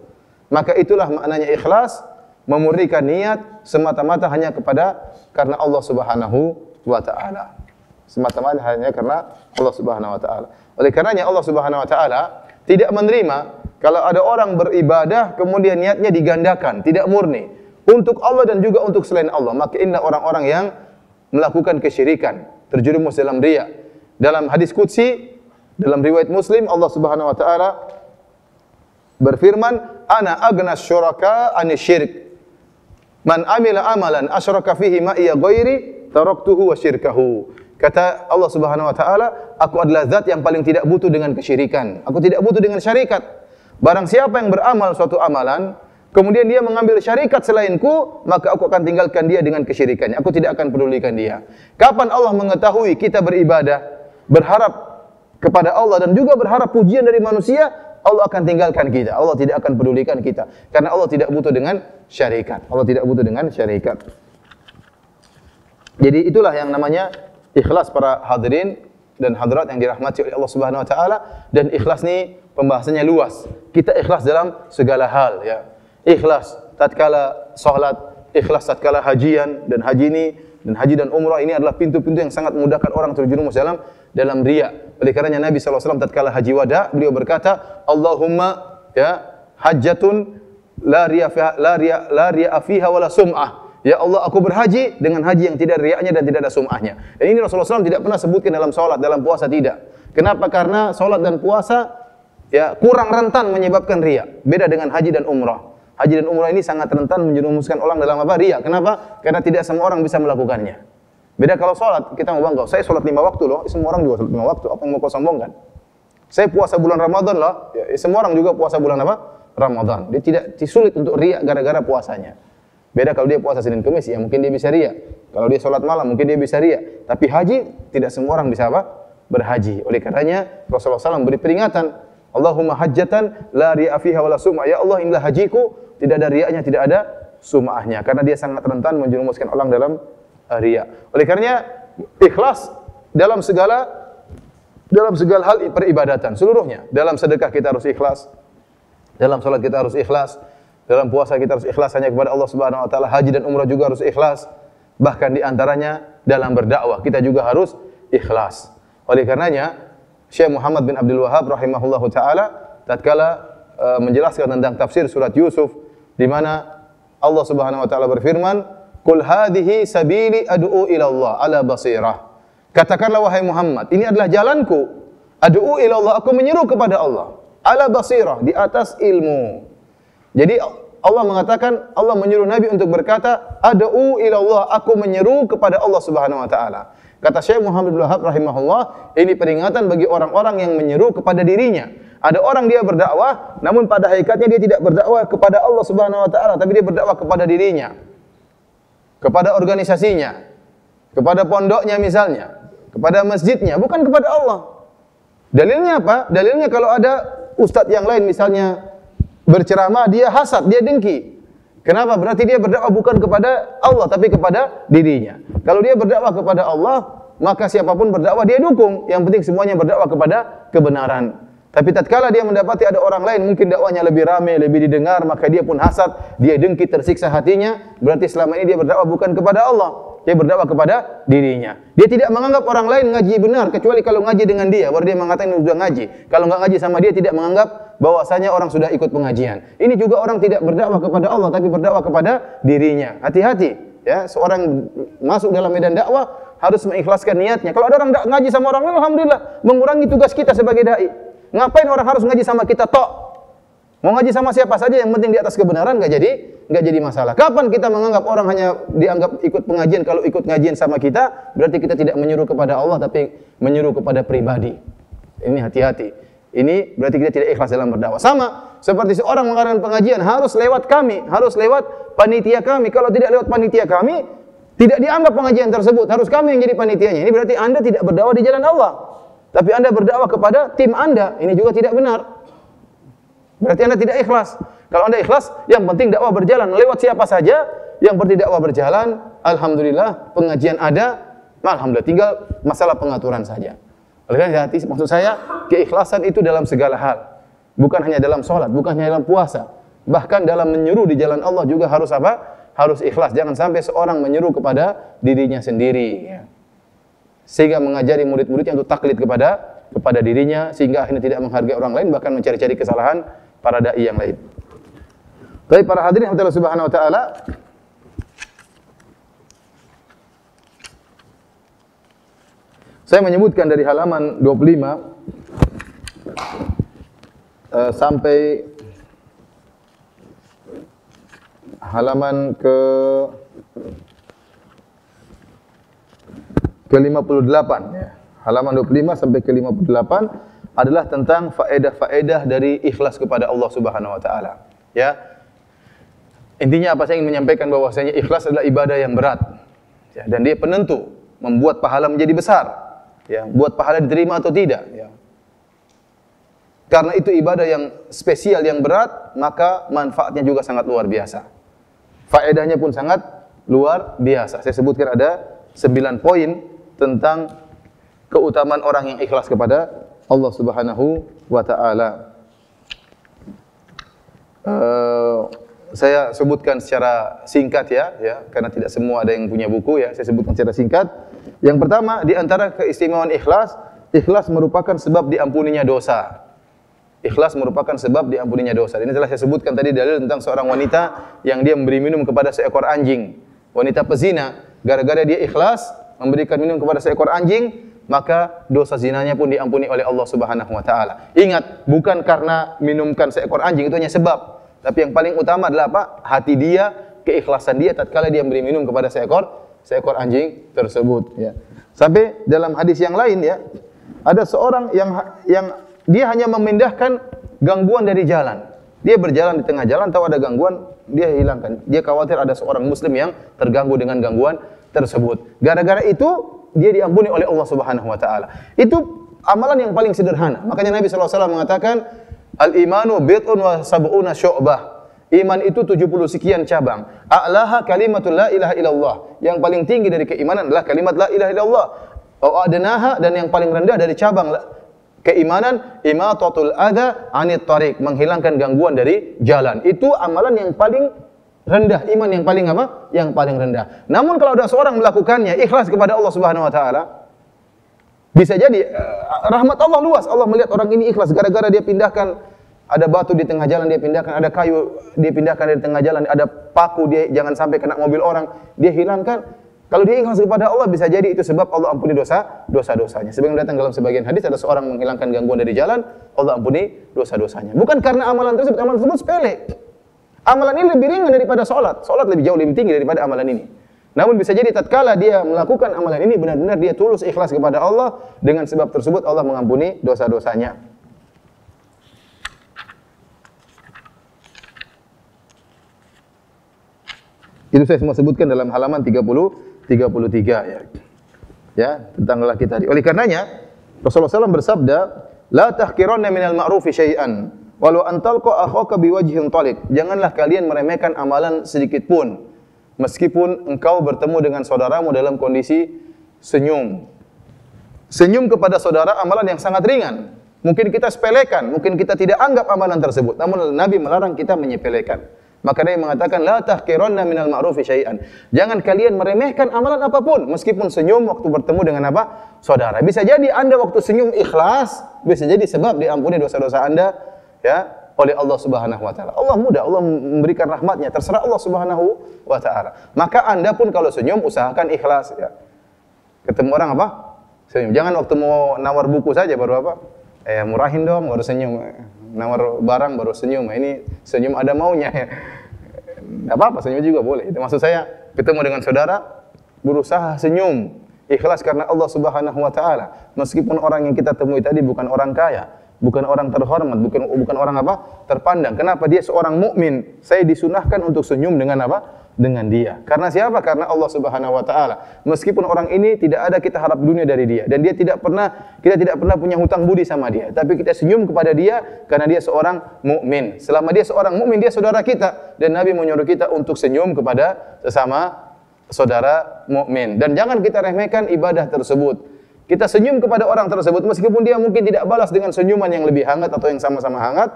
Maka itulah maknanya ikhlas, memurnikan niat semata-mata hanya karena Allah Subhanahu wa taala. Semata-mata hanya karena Allah Subhanahu wa taala. Oleh karenanya Allah Subhanahu wa taala tidak menerima kalau ada orang beribadah kemudian niatnya digandakan, tidak murni untuk Allah dan juga untuk selain Allah. Maka inna orang-orang yang melakukan kesyirikan, terjerumus dalam riya. Dalam hadis qudsi, dalam riwayat Muslim, Allah Subhanahu wa taala berfirman, "Ana agnas syuraka anisyirk. Man amila amalan asyraka fihi ma iya ghairi, taraktuhu wa syirkahu." Kata Allah Subhanahu wa taala, aku adalah zat yang paling tidak butuh dengan kesyirikan. Aku tidak butuh dengan syarikat. Barang siapa yang beramal suatu amalan, kemudian dia mengambil syarikat selainku, maka aku akan tinggalkan dia dengan kesyirikannya. Aku tidak akan pedulikan dia. Kapan Allah mengetahui kita beribadah, berharap kepada Allah dan juga berharap pujian dari manusia, Allah akan tinggalkan kita. Allah tidak akan pedulikan kita. Karena Allah tidak butuh dengan syarikat. Allah tidak butuh dengan syarikat. Jadi itulah yang namanya ikhlas para hadirin dan hadirat yang dirahmati oleh Allah Subhanahu wa taala. Dan ikhlas ni pembahasannya luas. Kita ikhlas dalam segala hal, ya. Ikhlas tatkala salat, ikhlas tatkala hajian, dan haji dan umrah ini adalah pintu-pintu yang sangat memudahkan orang terjerumus dalam riya. Oleh karenanya Nabi SAW tatkala haji wada, beliau berkata, Allahumma, ya, hajjatun la riya fiha wala sum'ah. Ya Allah, aku berhaji dengan haji yang tidak riaknya dan tidak ada sum'ahnya. Dan ini Rasulullah SAW tidak pernah sebutkan dalam salat, dalam puasa tidak. Kenapa? Karena salat dan puasa ya kurang rentan menyebabkan riya. Beda dengan haji dan umrah. Haji dan umrah ini sangat rentan menjerumuskan orang dalam apa? Riya. Kenapa? Karena tidak semua orang bisa melakukannya. Beda kalau sholat, kita mau bangga, saya sholat 5 waktu loh, semua orang juga sholat 5 waktu, apa yang mau kau sombongkan? Saya puasa bulan Ramadan loh, ya, semua orang juga puasa bulan apa? Ramadan. Dia tidak sulit untuk riya gara-gara puasanya. Beda kalau dia puasa Senin Kamis, ya mungkin dia bisa riya. Kalau dia sholat malam, mungkin dia bisa riya. Tapi haji, tidak semua orang bisa apa? Berhaji. Oleh karenanya, Rasulullah SAW beri peringatan, Allahumma hajjatan la riya fiha wala sum'ah. Ya Allah, inilah hajiku, tidak ada riaknya, tidak ada sum'ahnya. Karena dia sangat rentan menjerumuskan orang dalam riya. Oleh karenanya, ikhlas dalam segala hal peribadatan seluruhnya. Dalam sedekah kita harus ikhlas, dalam salat kita harus ikhlas, dalam puasa kita harus ikhlas hanya kepada Allah Subhanahu wa taala, haji dan umrah juga harus ikhlas. Bahkan di antaranya dalam berdakwah kita juga harus ikhlas. Oleh karenanya Syekh Muhammad bin Abdul Wahhab rahimahullahu taala tatkala menjelaskan tentang tafsir surat Yusuf di mana Allah Subhanahu wa taala berfirman, "Qul hadhihi sabili ad'u ila Allah ala basirah." Katakanlah wahai Muhammad, ini adalah jalanku. Ad'u ila Allah, aku menyeru kepada Allah. Ala basirah, di atas ilmu. Jadi Allah mengatakan, Allah menyuruh Nabi untuk berkata, ad'u ila Allah, aku menyeru kepada Allah Subhanahu wa taala. Kata Syekh Muhammad bin Wahab rahimahullah, ini peringatan bagi orang-orang yang menyeru kepada dirinya. Ada orang dia berdakwah, namun pada hakikatnya dia tidak berdakwah kepada Allah Subhanahu wa taala, tapi dia berdakwah kepada dirinya, kepada organisasinya, kepada pondoknya misalnya, kepada masjidnya, bukan kepada Allah. Dalilnya apa? Dalilnya kalau ada ustadz yang lain misalnya berceramah, dia hasad, dia dengki. Kenapa? Berarti dia berdakwah bukan kepada Allah, tapi kepada dirinya. Kalau dia berdakwah kepada Allah, maka siapapun berdakwah dia dukung. Yang penting semuanya berdakwah kepada kebenaran. Tapi tatkala dia mendapati ada orang lain, mungkin dakwahnya lebih ramai, lebih didengar, maka dia pun hasad, dia dengki, tersiksa hatinya. Berarti selama ini dia berdakwah bukan kepada Allah, dia berdakwah kepada dirinya. Dia tidak menganggap orang lain ngaji benar, kecuali kalau ngaji dengan dia, baru dia mengatakan sudah ngaji. Kalau enggak ngaji sama dia, tidak menganggap bahwasanya orang sudah ikut pengajian. Ini juga orang tidak berdakwah kepada Allah, tapi berdakwah kepada dirinya. Hati-hati, ya. Seorang masuk dalam medan dakwah harus mengikhlaskan niatnya. Kalau ada orang ngaji sama orang lain, alhamdulillah, mengurangi tugas kita sebagai dai. Ngapain orang harus ngaji sama kita tok? Mau ngaji sama siapa saja, yang penting di atas kebenaran, enggak jadi masalah. Kapan kita menganggap orang hanya dianggap ikut pengajian kalau ikut ngajian sama kita, berarti kita tidak menyuruh kepada Allah tapi menyuruh kepada pribadi. Ini hati-hati. Ini berarti kita tidak ikhlas dalam berdakwah. Sama seperti seorang mengadakan pengajian harus lewat kami, harus lewat panitia kami. Kalau tidak lewat panitia kami, tidak dianggap pengajian tersebut. Harus kami yang jadi panitianya. Ini berarti Anda tidak berdakwah di jalan Allah, tapi Anda berdakwah kepada tim Anda. Ini juga tidak benar. Berarti Anda tidak ikhlas. Kalau Anda ikhlas, yang penting dakwah berjalan. Lewat siapa saja, yang penting dakwah berjalan. Alhamdulillah, pengajian ada. Alhamdulillah, tinggal masalah pengaturan saja. Oleh karena itu, maksud saya, keikhlasan itu dalam segala hal. Bukan hanya dalam sholat, bukan hanya dalam puasa. Bahkan dalam menyeru di jalan Allah juga harus apa? Harus ikhlas. Jangan sampai seorang menyeru kepada dirinya sendiri. Sehingga mengajari murid-muridnya untuk taklid kepada dirinya, sehingga akhirnya tidak menghargai orang lain, bahkan mencari-cari kesalahan para dai yang lain. Baik para hadirin Allah Subhanahu wa taala, saya menyebutkan dari halaman 25 sampai halaman ke-58 ya. Halaman 25 sampai ke-58 adalah tentang faedah-faedah dari ikhlas kepada Allah Subhanahu wa taala. Ya. Intinya apa, saya ingin menyampaikan bahwasanya ikhlas adalah ibadah yang berat. Ya, dan dia penentu membuat pahala menjadi besar. Ya, buat pahala diterima atau tidak, ya. Karena itu ibadah yang spesial, yang berat, maka manfaatnya juga sangat luar biasa. Faedahnya pun sangat luar biasa. Saya sebutkan ada 9 poin tentang keutamaan orang yang ikhlas kepada Allah Subhanahu wa taala. Saya sebutkan secara singkat ya, karena tidak semua ada yang punya buku ya. Saya sebutkan secara singkat. Yang pertama, di antara keistimewaan ikhlas, ikhlas merupakan sebab diampuninya dosa. Ikhlas merupakan sebab diampuninya dosa. Ini telah saya sebutkan tadi dalil tentang seorang wanita yang dia memberi minum kepada seekor anjing. Wanita pezina, gara-gara dia ikhlas memberikan minum kepada seekor anjing, maka dosa zinanya pun diampuni oleh Allah Subhanahu wa taala. Ingat, bukan karena minumkan seekor anjing itu hanya sebab, tapi yang paling utama adalah apa? Hati dia, keikhlasan dia tatkala dia memberi minum kepada seekor anjing tersebut, ya. Sampai dalam hadis yang lain, ya, ada seorang yang dia hanya memindahkan gangguan dari jalan. Dia berjalan di tengah jalan, tahu ada gangguan, dia hilangkan. Dia khawatir ada seorang muslim yang terganggu dengan gangguan tersebut. Gara-gara itu dia diampuni oleh Allah Subhanahu wa taala. Itu amalan yang paling sederhana. Makanya Nabi sallallahu alaihi wasallam mengatakan, "Al-imanu bid'un wa sab'una syu'bah." Iman itu 70 sekian cabang. A'laha kalimatul la ilaha illallah. Yang paling tinggi dari keimanan adalah kalimat la ilaha illallah. Wa adnaha, dan yang paling rendah dari cabang keimanan, imatatul adza 'anit thariq, menghilangkan gangguan dari jalan. Itu amalan yang paling rendah, iman yang paling apa? Yang paling rendah. Namun kalau ada seorang melakukannya ikhlas kepada Allah Subhanahu wa taala, bisa jadi rahmat Allah luas. Allah melihat orang ini ikhlas gara-gara dia pindahkan, ada batu di tengah jalan dia pindahkan, ada kayu dia pindahkan dari tengah jalan, ada paku dia jangan sampai kena mobil orang, dia hilangkan. Kalau dia ikhlas kepada Allah, bisa jadi itu sebab Allah ampuni dosa-dosanya. Sebagaimana datang dalam sebagian hadis, ada seorang menghilangkan gangguan dari jalan, Allah ampuni dosa-dosanya. Bukan karena amalan tersebut sepele. Amalan ini lebih ringan daripada salat. Salat lebih jauh lebih tinggi daripada amalan ini. Namun bisa jadi tatkala dia melakukan amalan ini benar-benar dia tulus ikhlas kepada Allah, dengan sebab tersebut Allah mengampuni dosa-dosanya. Itu saya semua sebutkan dalam halaman 33 ya. Ya, tentang lelaki tadi. Oleh karenanya Rasulullah SAW bersabda, "La tahqiranna minal ma'rufi syai'an, walau an talqa akhaka biwajhin taliq." Janganlah kalian meremehkan amalan sedikit pun, meskipun engkau bertemu dengan saudaramu dalam kondisi senyum. Senyum kepada saudara amalan yang sangat ringan. Mungkin kita sepelekan, mungkin kita tidak anggap amalan tersebut. Namun Nabi melarang kita menyepelekan. Maka dia mengatakan, la tahqiranna minal ma'rufi syai'an. Jangan kalian meremehkan amalan apapun, meskipun senyum waktu bertemu dengan apa? Saudara. Bisa jadi Anda waktu senyum ikhlas, bisa jadi sebab diampuni dosa-dosa Anda, ya, oleh Allah Subhanahu wa taala. Allah mudah, Allah memberikan rahmatnya, terserah Allah Subhanahu wa taala. Maka Anda pun kalau senyum usahakan ikhlas, ya. Ketemu orang apa? Senyum. Jangan waktu mau nawar buku saja baru apa? Murahin dong, baru senyum. Nawar barang baru senyum. Ini senyum ada maunya, ya. Enggak apa-apa, senyum juga boleh. Itu maksud saya, ketemu dengan saudara berusaha senyum, ikhlas karena Allah Subhanahu wa taala. Meskipun orang yang kita temui tadi bukan orang kaya, bukan orang terhormat, bukan orang apa? Terpandang. Kenapa? Dia seorang mukmin. Saya disunahkan untuk senyum dengan apa? Dengan dia. Karena siapa? Karena Allah Subhanahu wa taala. Meskipun orang ini tidak ada kita harap dunia dari dia, dan kita tidak pernah punya hutang budi sama dia, tapi kita senyum kepada dia karena dia seorang mukmin. Selama dia seorang mukmin, dia saudara kita, dan Nabi menyuruh kita untuk senyum kepada sesama saudara mukmin. Dan jangan kita remehkan ibadah tersebut. Kita senyum kepada orang tersebut meskipun dia mungkin tidak balas dengan senyuman yang lebih hangat atau yang sama-sama hangat,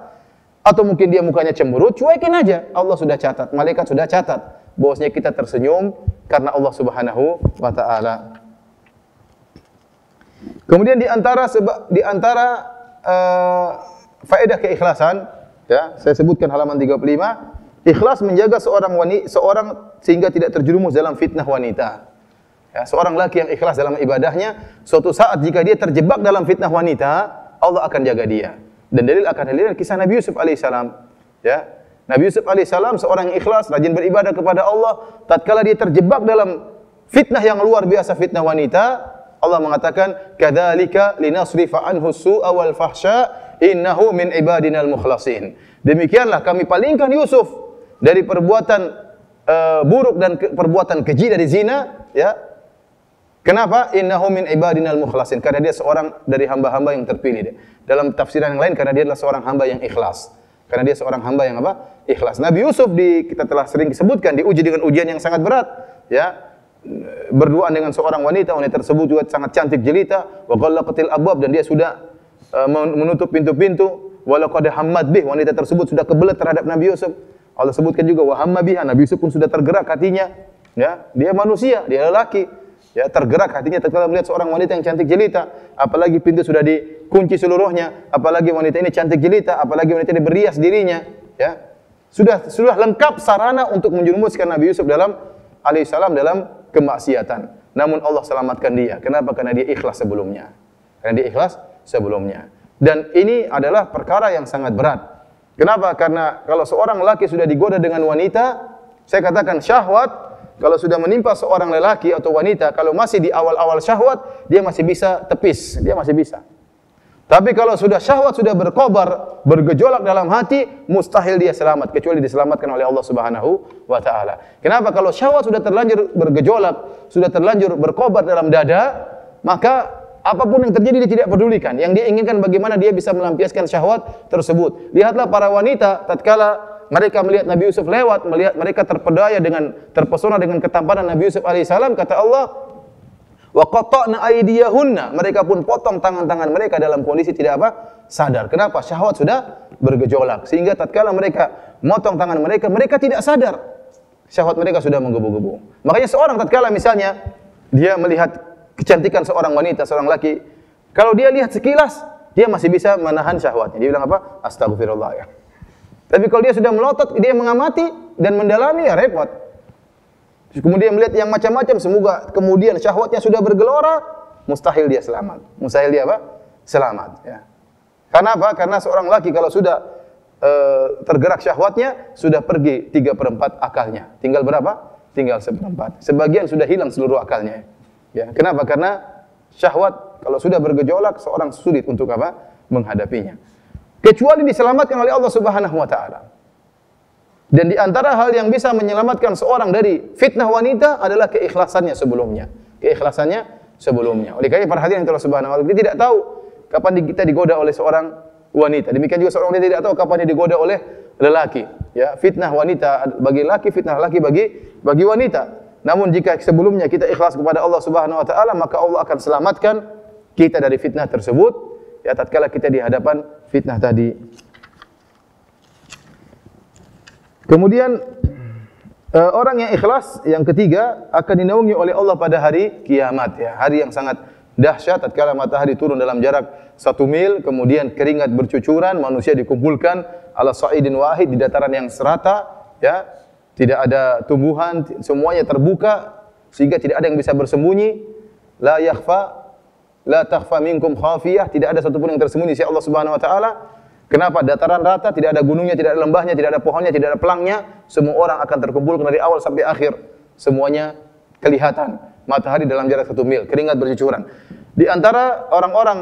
atau mungkin dia mukanya cemberut, cuekin aja. Allah sudah catat, malaikat sudah catat bahwasanya kita tersenyum karena Allah Subhanahu wa taala. Kemudian di antara faedah keikhlasan, ya, saya sebutkan halaman 35, ikhlas menjaga seorang sehingga tidak terjerumus dalam fitnah wanita. Ya, seorang laki yang ikhlas dalam ibadahnya, suatu saat jika dia terjebak dalam fitnah wanita, Allah akan jaga dia. Dan dalil akan dalil kisah Nabi Yusuf alaihissalam, ya. Nabi Yusuf alaihissalam seorang yang ikhlas, rajin beribadah kepada Allah. Tatkala dia terjebak dalam fitnah yang luar biasa, fitnah wanita, Allah mengatakan, "Kadzalika linasrifa anhu su'a wal fahsya, innahu min ibadinal mukhlasin." Demikianlah kami palingkan Yusuf dari perbuatan buruk dan perbuatan keji dari zina, ya. Kenapa? Innahu min ibadinal mukhlasin. Karena dia seorang dari hamba-hamba yang terpilih. Dalam tafsiran yang lain, karena dia adalah seorang hamba yang ikhlas. Karena dia seorang hamba yang apa? Ikhlas. Nabi Yusuf kita telah sering disebutkan diuji dengan ujian yang sangat berat, ya. Berduaan dengan seorang wanita tersebut juga sangat cantik jelita, wa ghallaqatil abwab, dan dia sudah menutup pintu-pintu, wa laqad hammat bih, wanita tersebut sudah kebelet terhadap Nabi Yusuf. Allah sebutkan juga wa hamma biha, Nabi Yusuf pun sudah tergerak hatinya, ya. Dia manusia, dia lelaki, ya, tergerak hatinya tatkala melihat seorang wanita yang cantik jelita, apalagi pintu sudah dikunci seluruhnya, apalagi wanita ini cantik jelita, apalagi wanita ini berias dirinya, ya. Sudah lengkap sarana untuk menjerumuskan Nabi Yusuf alaihissalam dalam kemaksiatan. namun Allah selamatkan dia. Kenapa? Karena dia ikhlas sebelumnya. Karena dia ikhlas sebelumnya. Dan ini adalah perkara yang sangat berat. Kenapa? Karena kalau seorang lelaki sudah digoda dengan wanita, saya katakan syahwat, kalau sudah menimpa seorang lelaki atau wanita, kalau masih di awal-awal syahwat, dia masih bisa tepis, dia masih bisa. Tapi kalau sudah syahwat sudah berkobar, bergejolak dalam hati, mustahil dia selamat kecuali diselamatkan oleh Allah Subhanahu wa taala. Kenapa? Kalau syahwat sudah terlanjur bergejolak, sudah terlanjur berkobar dalam dada, maka apapun yang terjadi dia tidak pedulikan. Yang dia inginkan bagaimana dia bisa melampiaskan syahwat tersebut. Lihatlah para wanita tatkala mereka melihat Nabi Yusuf lewat, melihat mereka terpesona dengan ketampanan Nabi Yusuf alaihissalam, kata Allah, wa qata'na aydiyahunna, mereka pun potong tangan-tangan mereka dalam kondisi tidak sadar. Kenapa? Syahwat sudah bergejolak, sehingga tatkala mereka motong tangan mereka, mereka tidak sadar syahwat mereka sudah menggebu-gebu. Makanya seorang tatkala misalnya dia melihat kecantikan seorang wanita, seorang laki, kalau dia lihat sekilas, dia masih bisa menahan syahwatnya. Dia bilang apa? Astagfirullah ya. Tapi kalau dia sudah melotot, dia mengamati dan mendalami, ya repot. Kemudian melihat yang macam-macam, semoga kemudian syahwatnya sudah bergelora, mustahil dia selamat. Mustahil dia selamat. Ya. Karena apa? Karena seorang laki kalau sudah tergerak syahwatnya, sudah pergi 3/4 akalnya. Tinggal berapa? Tinggal 1/4. Sebagian sudah hilang seluruh akalnya. Ya. Kenapa? Karena syahwat kalau sudah bergejolak, seorang sulit untuk menghadapinya. Kecuali diselamatkan oleh Allah Subhanahu wa taala. Dan di antara hal yang bisa menyelamatkan seorang dari fitnah wanita adalah keikhlasannya sebelumnya. Keikhlasannya sebelumnya. Oleh karena perhatian Allah Subhanahu wa taala, dia tidak tahu kapan kita digoda oleh seorang wanita. Demikian juga seorang wanita tidak tahu kapan dia digoda oleh lelaki. Ya, fitnah wanita bagi laki, fitnah laki bagi wanita. Namun jika sebelumnya kita ikhlas kepada Allah Subhanahu wa taala, maka Allah akan selamatkan kita dari fitnah tersebut. Ya, tatkala kita di hadapan fitnah tadi. Kemudian orang yang ikhlas yang ketiga akan dinaungi oleh Allah pada hari kiamat, ya, hari yang sangat dahsyat tatkala matahari turun dalam jarak 1 mil, kemudian keringat bercucuran, manusia dikumpulkan ala sa'idin wahid di dataran yang serata, ya, tidak ada tumbuhan, semuanya terbuka sehingga tidak ada yang bisa bersembunyi. La takhfa minkum khafiyah, tidak ada satupun yang tersembunyi di sisi Allah Subhanahu wa taala. Kenapa? Dataran rata, tidak ada gunungnya, tidak ada lembahnya, tidak ada pohonnya, tidak ada pelangnya. Semua orang akan terkumpul dari awal sampai akhir. Semuanya kelihatan. Matahari dalam jarak 1 mil, keringat bercucuran. Di antara orang-orang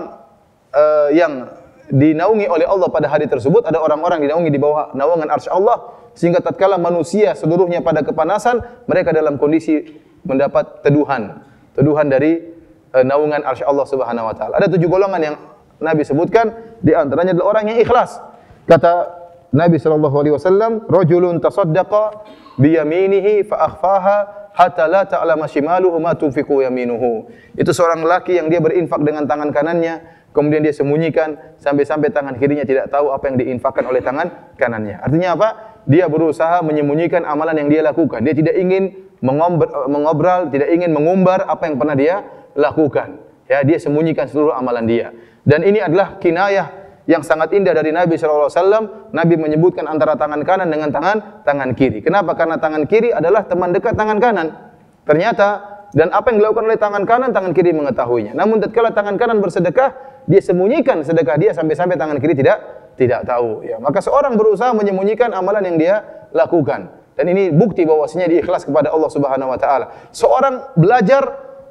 yang dinaungi oleh Allah pada hari tersebut, ada orang-orang dinaungi di bawah naungan arsy Allah, sehingga tatkala manusia seluruhnya pada kepanasan, mereka dalam kondisi mendapat teduhan dari naungan arsy Allah Subhanahu wa taala. Ada 7 golongan yang Nabi sebutkan, di antaranya adalah orang yang ikhlas. Kata Nabi SAW, rajulun tasaddaqa biyaminihi fa akhfaha hatta la ta'lama shimaluhu ma tunfiqu yaminuhu. Itu seorang lelaki yang dia berinfak dengan tangan kanannya, kemudian dia sembunyikan sampai-sampai tangan kirinya tidak tahu apa yang diinfakkan oleh tangan kanannya. Artinya apa? Dia berusaha menyembunyikan amalan yang dia lakukan. Dia tidak ingin mengobral, tidak ingin mengumbar apa yang pernah dia lakukan. Ya, dia sembunyikan seluruh amalan dia. Dan ini adalah kinayah yang sangat indah dari Nabi SAW. Nabi menyebutkan antara tangan kanan dengan tangan kiri. Kenapa? Karena tangan kiri adalah teman dekat tangan kanan. Ternyata, dan apa yang dilakukan oleh tangan kanan, tangan kiri mengetahuinya. Namun tatkala tangan kanan bersedekah, dia sembunyikan sedekah dia sampai-sampai tangan kiri tidak tahu. Ya, maka seorang berusaha menyembunyikan amalan yang dia lakukan. Dan ini bukti bahwasanya dia ikhlas kepada Allah Subhanahu wa taala. Seorang belajar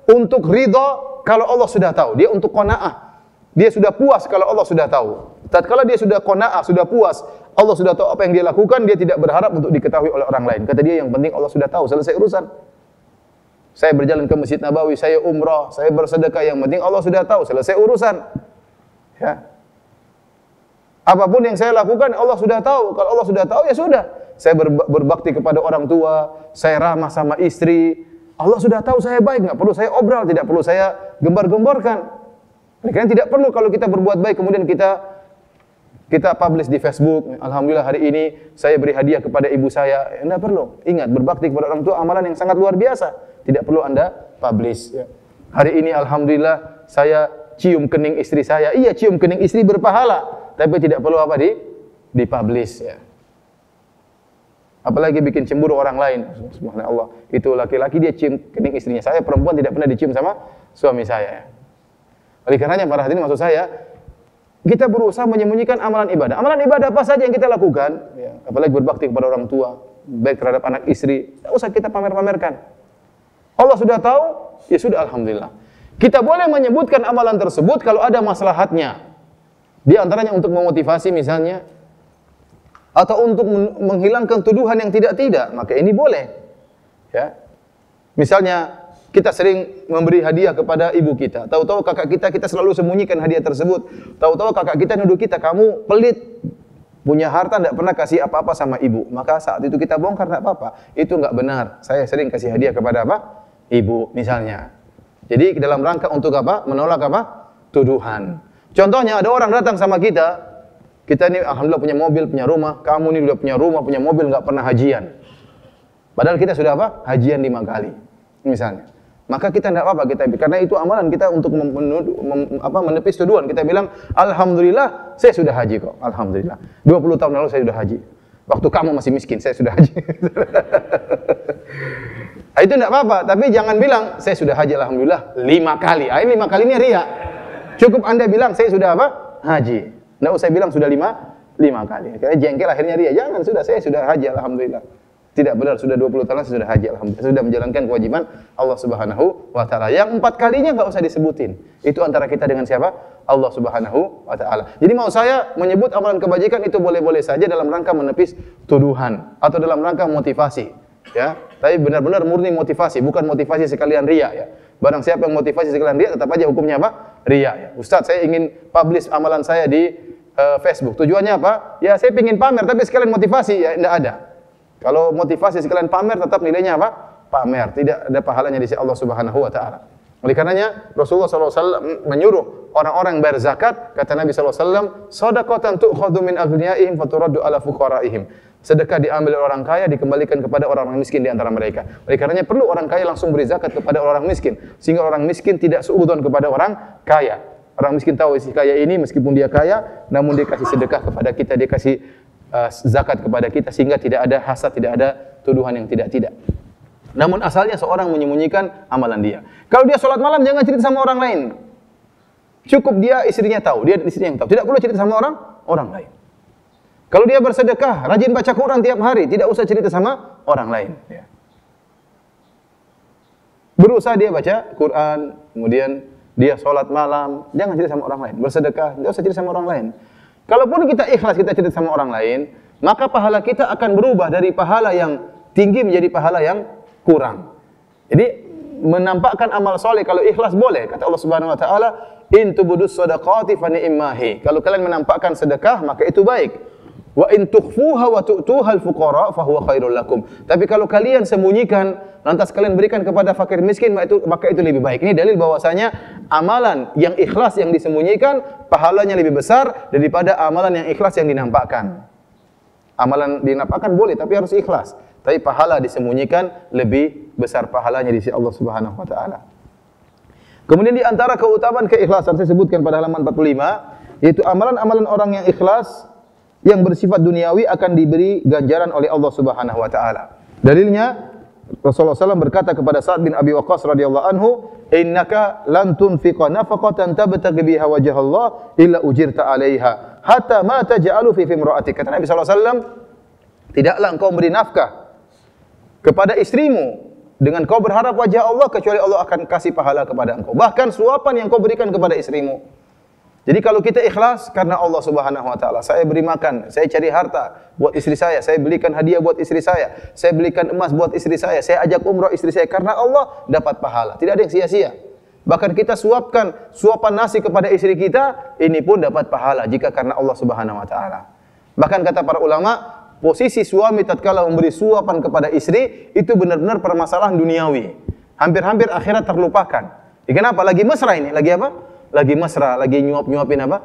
untuk ridha kalau Allah sudah tahu, dia untuk qanaah. Dia sudah puas kalau Allah sudah tahu. Tatkala dia sudah qanaah, sudah puas, Allah sudah tahu apa yang dia lakukan, dia tidak berharap untuk diketahui oleh orang lain. Kata dia, yang penting Allah sudah tahu, selesai urusan. Saya berjalan ke Masjid Nabawi, saya umrah, saya bersedekah, yang penting Allah sudah tahu, selesai urusan. Ya. Apapun yang saya lakukan, Allah sudah tahu. Kalau Allah sudah tahu, ya sudah. Saya berbakti kepada orang tua, saya ramah sama istri. Allah sudah tahu saya baik, nggak perlu saya obral, tidak perlu saya gembar-gemborkan. Karena tidak perlu kalau kita berbuat baik kemudian kita publish di Facebook. Alhamdulillah hari ini saya beri hadiah kepada ibu saya. Tidak perlu. Ingat, berbakti kepada orang tua amalan yang sangat luar biasa. Tidak perlu Anda publish. Ya. Hari ini alhamdulillah saya cium kening istri saya. Iya, cium kening istri berpahala, tapi tidak perlu apa dipublish. Ya. Apalagi bikin cemburu orang lain. Subhanallah. Itu laki-laki dia cium kening istrinya. Saya perempuan tidak pernah dicium sama suami saya. Oleh karenanya para hadirin, maksud saya, kita berusaha menyembunyikan amalan ibadah. Amalan ibadah apa saja yang kita lakukan, ya, apalagi berbakti kepada orang tua, baik terhadap anak istri, tidak usah kita pamer-pamerkan. Allah sudah tahu, ya sudah, alhamdulillah. Kita boleh menyebutkan amalan tersebut kalau ada maslahatnya. Di antaranya untuk memotivasi misalnya, atau untuk menghilangkan tuduhan yang tidak-tidak, maka ini boleh. Ya. Misalnya, kita sering memberi hadiah kepada ibu kita. Tahu-tahu kakak kita selalu sembunyikan hadiah tersebut. Tahu-tahu kakak kita nuduh kita, kamu pelit, punya harta tidak pernah kasih apa-apa sama ibu. Maka saat itu kita bongkar, tidak apa-apa. Itu enggak benar. Saya sering kasih hadiah kepada apa? Ibu misalnya. Jadi dalam rangka untuk apa? Menolak apa? Tuduhan. Contohnya ada orang datang sama kita. Kita ini alhamdulillah punya mobil, punya rumah. Kamu ini sudah punya rumah, punya mobil, enggak pernah hajian. Padahal kita sudah apa? Hajian 5 kali. Misalnya. Maka kita tidak apa-apa, karena itu amalan kita untuk menepis tuduhan. Kita bilang, alhamdulillah saya sudah haji kok. Alhamdulillah. 20 tahun lalu saya sudah haji. Waktu kamu masih miskin, saya sudah haji. Itu tidak apa-apa, tapi jangan bilang saya sudah haji alhamdulillah 5 kali. Ini 5 kali ini riya. Cukup Anda bilang saya sudah apa? Haji. Tidak usah bilang sudah 5 kali. Karena jengkel akhirnya riya. Jangan, saya sudah haji alhamdulillah. Tidak benar, sudah 20 tahun sudah haji alhamdulillah, sudah menjalankan kewajiban Allah Subhanahu wa taala. Yang 4 kalinya enggak usah disebutin. Itu antara kita dengan siapa? Allah Subhanahu wa taala. Jadi mau saya menyebut amalan kebajikan itu boleh-boleh saja dalam rangka menepis tuduhan atau dalam rangka motivasi, ya. Tapi benar-benar murni motivasi, bukan motivasi sekalian riya, ya. Barang siapa yang motivasi sekalian riya, tetap aja hukumnya apa? Riya, ya. Ustaz, saya ingin publish amalan saya di Facebook. Tujuannya apa? Ya, saya ingin pamer tapi sekalian motivasi, ya enggak ada. Kalau motivasi sekalian pamer, tetap nilainya apa? Pamer. Tidak ada pahalanya di sisi Allah Subhanahu wa taala. Oleh karenanya Rasulullah SAW menyuruh orang-orang bayar zakat. Kata Nabi SAW, "Shadaqatan tu'khadhu min aghniyaihim faturaddu ala fuqaraihim." Sedekah diambil oleh orang kaya, dikembalikan kepada orang-orang miskin di antara mereka. Oleh karenanya perlu orang kaya langsung beri zakat kepada orang miskin, sehingga orang miskin tidak suudzon kepada orang kaya. Orang miskin tahu si kaya ini meskipun dia kaya, namun dia kasih sedekah kepada kita, dia kasih zakat kepada kita, sehingga tidak ada hasad, tidak ada tuduhan yang tidak-tidak. Namun asalnya seorang menyembunyikan amalan dia. Kalau dia sholat malam, jangan cerita sama orang lain. Cukup dia istrinya tahu, dia istrinya yang tahu. Tidak perlu cerita sama orang lain. Kalau dia bersedekah, rajin baca Quran tiap hari, tidak usah cerita sama orang lain. Ya. Berusaha dia baca Quran, kemudian dia sholat malam, jangan cerita sama orang lain. Bersedekah, tidak usah cerita sama orang lain. Kalaupun kita ikhlas, kita cerita sama orang lain, maka pahala kita akan berubah dari pahala yang tinggi menjadi pahala yang kurang. Jadi menampakkan amal soleh kalau ikhlas boleh. Kata Allah Subhanahu wa taala, "In tubudus shadaqati fa ni'mahi." Kalau kalian menampakkan sedekah, maka itu baik. Wa in tukhfuha wa tu'tuha al-fuqara fa huwa khairul lakum. Tapi kalau kalian sembunyikan, lantas kalian berikan kepada fakir miskin, maka itu lebih baik. Ini dalil bahwasanya amalan yang ikhlas yang disembunyikan pahalanya lebih besar daripada amalan yang ikhlas yang dinampakkan. Amalan dinampakkan boleh tapi harus ikhlas. Tapi pahala disembunyikan lebih besar pahalanya di sisi Allah Subhanahu wa taala. Kemudian di antara keutamaan keikhlasan saya sebutkan pada halaman 45, yaitu amalan-amalan orang yang ikhlas yang bersifat duniawi akan diberi ganjaran oleh Allah Subhanahu wa taala. Dalilnya Rasulullah SAW berkata kepada Sa'ad bin Abi Waqqas radhiyallahu anhu, "Innaka lan tunfiqa nafaqatan tabtaghi biha wajha Allah illa ujirta 'alaiha hatta ma taj'alu fi imra'atik." Kata Nabi SAW, tidaklah engkau beri nafkah kepada istrimu dengan kau berharap wajah Allah, kecuali Allah akan kasih pahala kepada engkau. Bahkan suapan yang kau berikan kepada istrimu. Jadi kalau kita ikhlas karena Allah Subhanahu wa taala, saya beri makan, saya cari harta buat istri saya belikan hadiah buat istri saya belikan emas buat istri saya ajak umrah istri saya karena Allah, dapat pahala. Tidak ada yang sia-sia. Bahkan kita suapan nasi kepada istri kita, ini pun dapat pahala jika karena Allah Subhanahu wa taala. Bahkan kata para ulama, posisi suami tatkala memberi suapan kepada istri itu benar-benar permasalahan duniawi. Hampir-hampir akhirat terlupakan. Kenapa? Lagi mesra ini, lagi apa? Lagi mesra, lagi nyuap-nyuapin apa?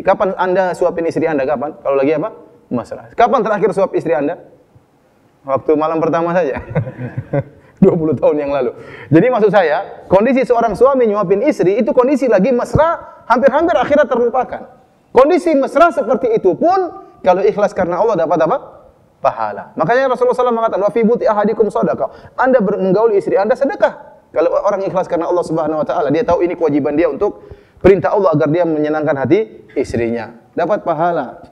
Kapan Anda suapin istri Anda? Kapan? Kalau lagi apa? Mesra. Kapan terakhir suap istri Anda? Waktu malam pertama saja. 20 tahun yang lalu. Jadi maksud saya, kondisi seorang suami nyuapin istri, itu kondisi lagi mesra, hampir-hampir akhirat terlupakan. Kondisi mesra seperti itu pun, kalau ikhlas karena Allah dapat apa? pahala. Makanya Rasulullah SAW mengatakan, wa fi buti ahadikum shadaqah. Anda menggauli istri Anda sedekah. Kalau orang ikhlas karena Allah Subhanahu wa taala, dia tahu ini kewajiban dia untuk perintah Allah agar dia menyenangkan hati istrinya, dapat pahala.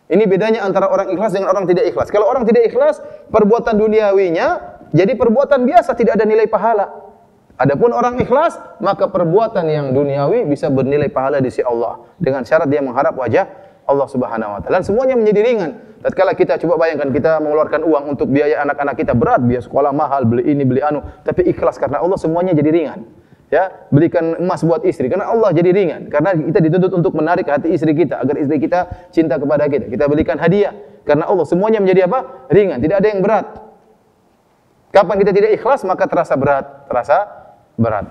Ini bedanya antara orang ikhlas dengan orang tidak ikhlas. Kalau orang tidak ikhlas, perbuatan duniawinya jadi perbuatan biasa, tidak ada nilai pahala. Adapun orang ikhlas, maka perbuatan yang duniawi bisa bernilai pahala di sisi Allah dengan syarat dia mengharap wajah Allah Subhanahu wa taala. Dan semuanya menjadi ringan. Tatkala kita coba bayangkan kita mengeluarkan uang untuk biaya anak-anak kita berat, biaya sekolah mahal, beli ini, beli anu, tapi ikhlas karena Allah semuanya jadi ringan. Ya, belikan emas buat istri karena Allah jadi ringan. Karena kita dituntut untuk menarik hati istri kita agar istri kita cinta kepada kita. Kita belikan hadiah karena Allah semuanya menjadi apa? Ringan, tidak ada yang berat. Kapan kita tidak ikhlas maka terasa berat, berat.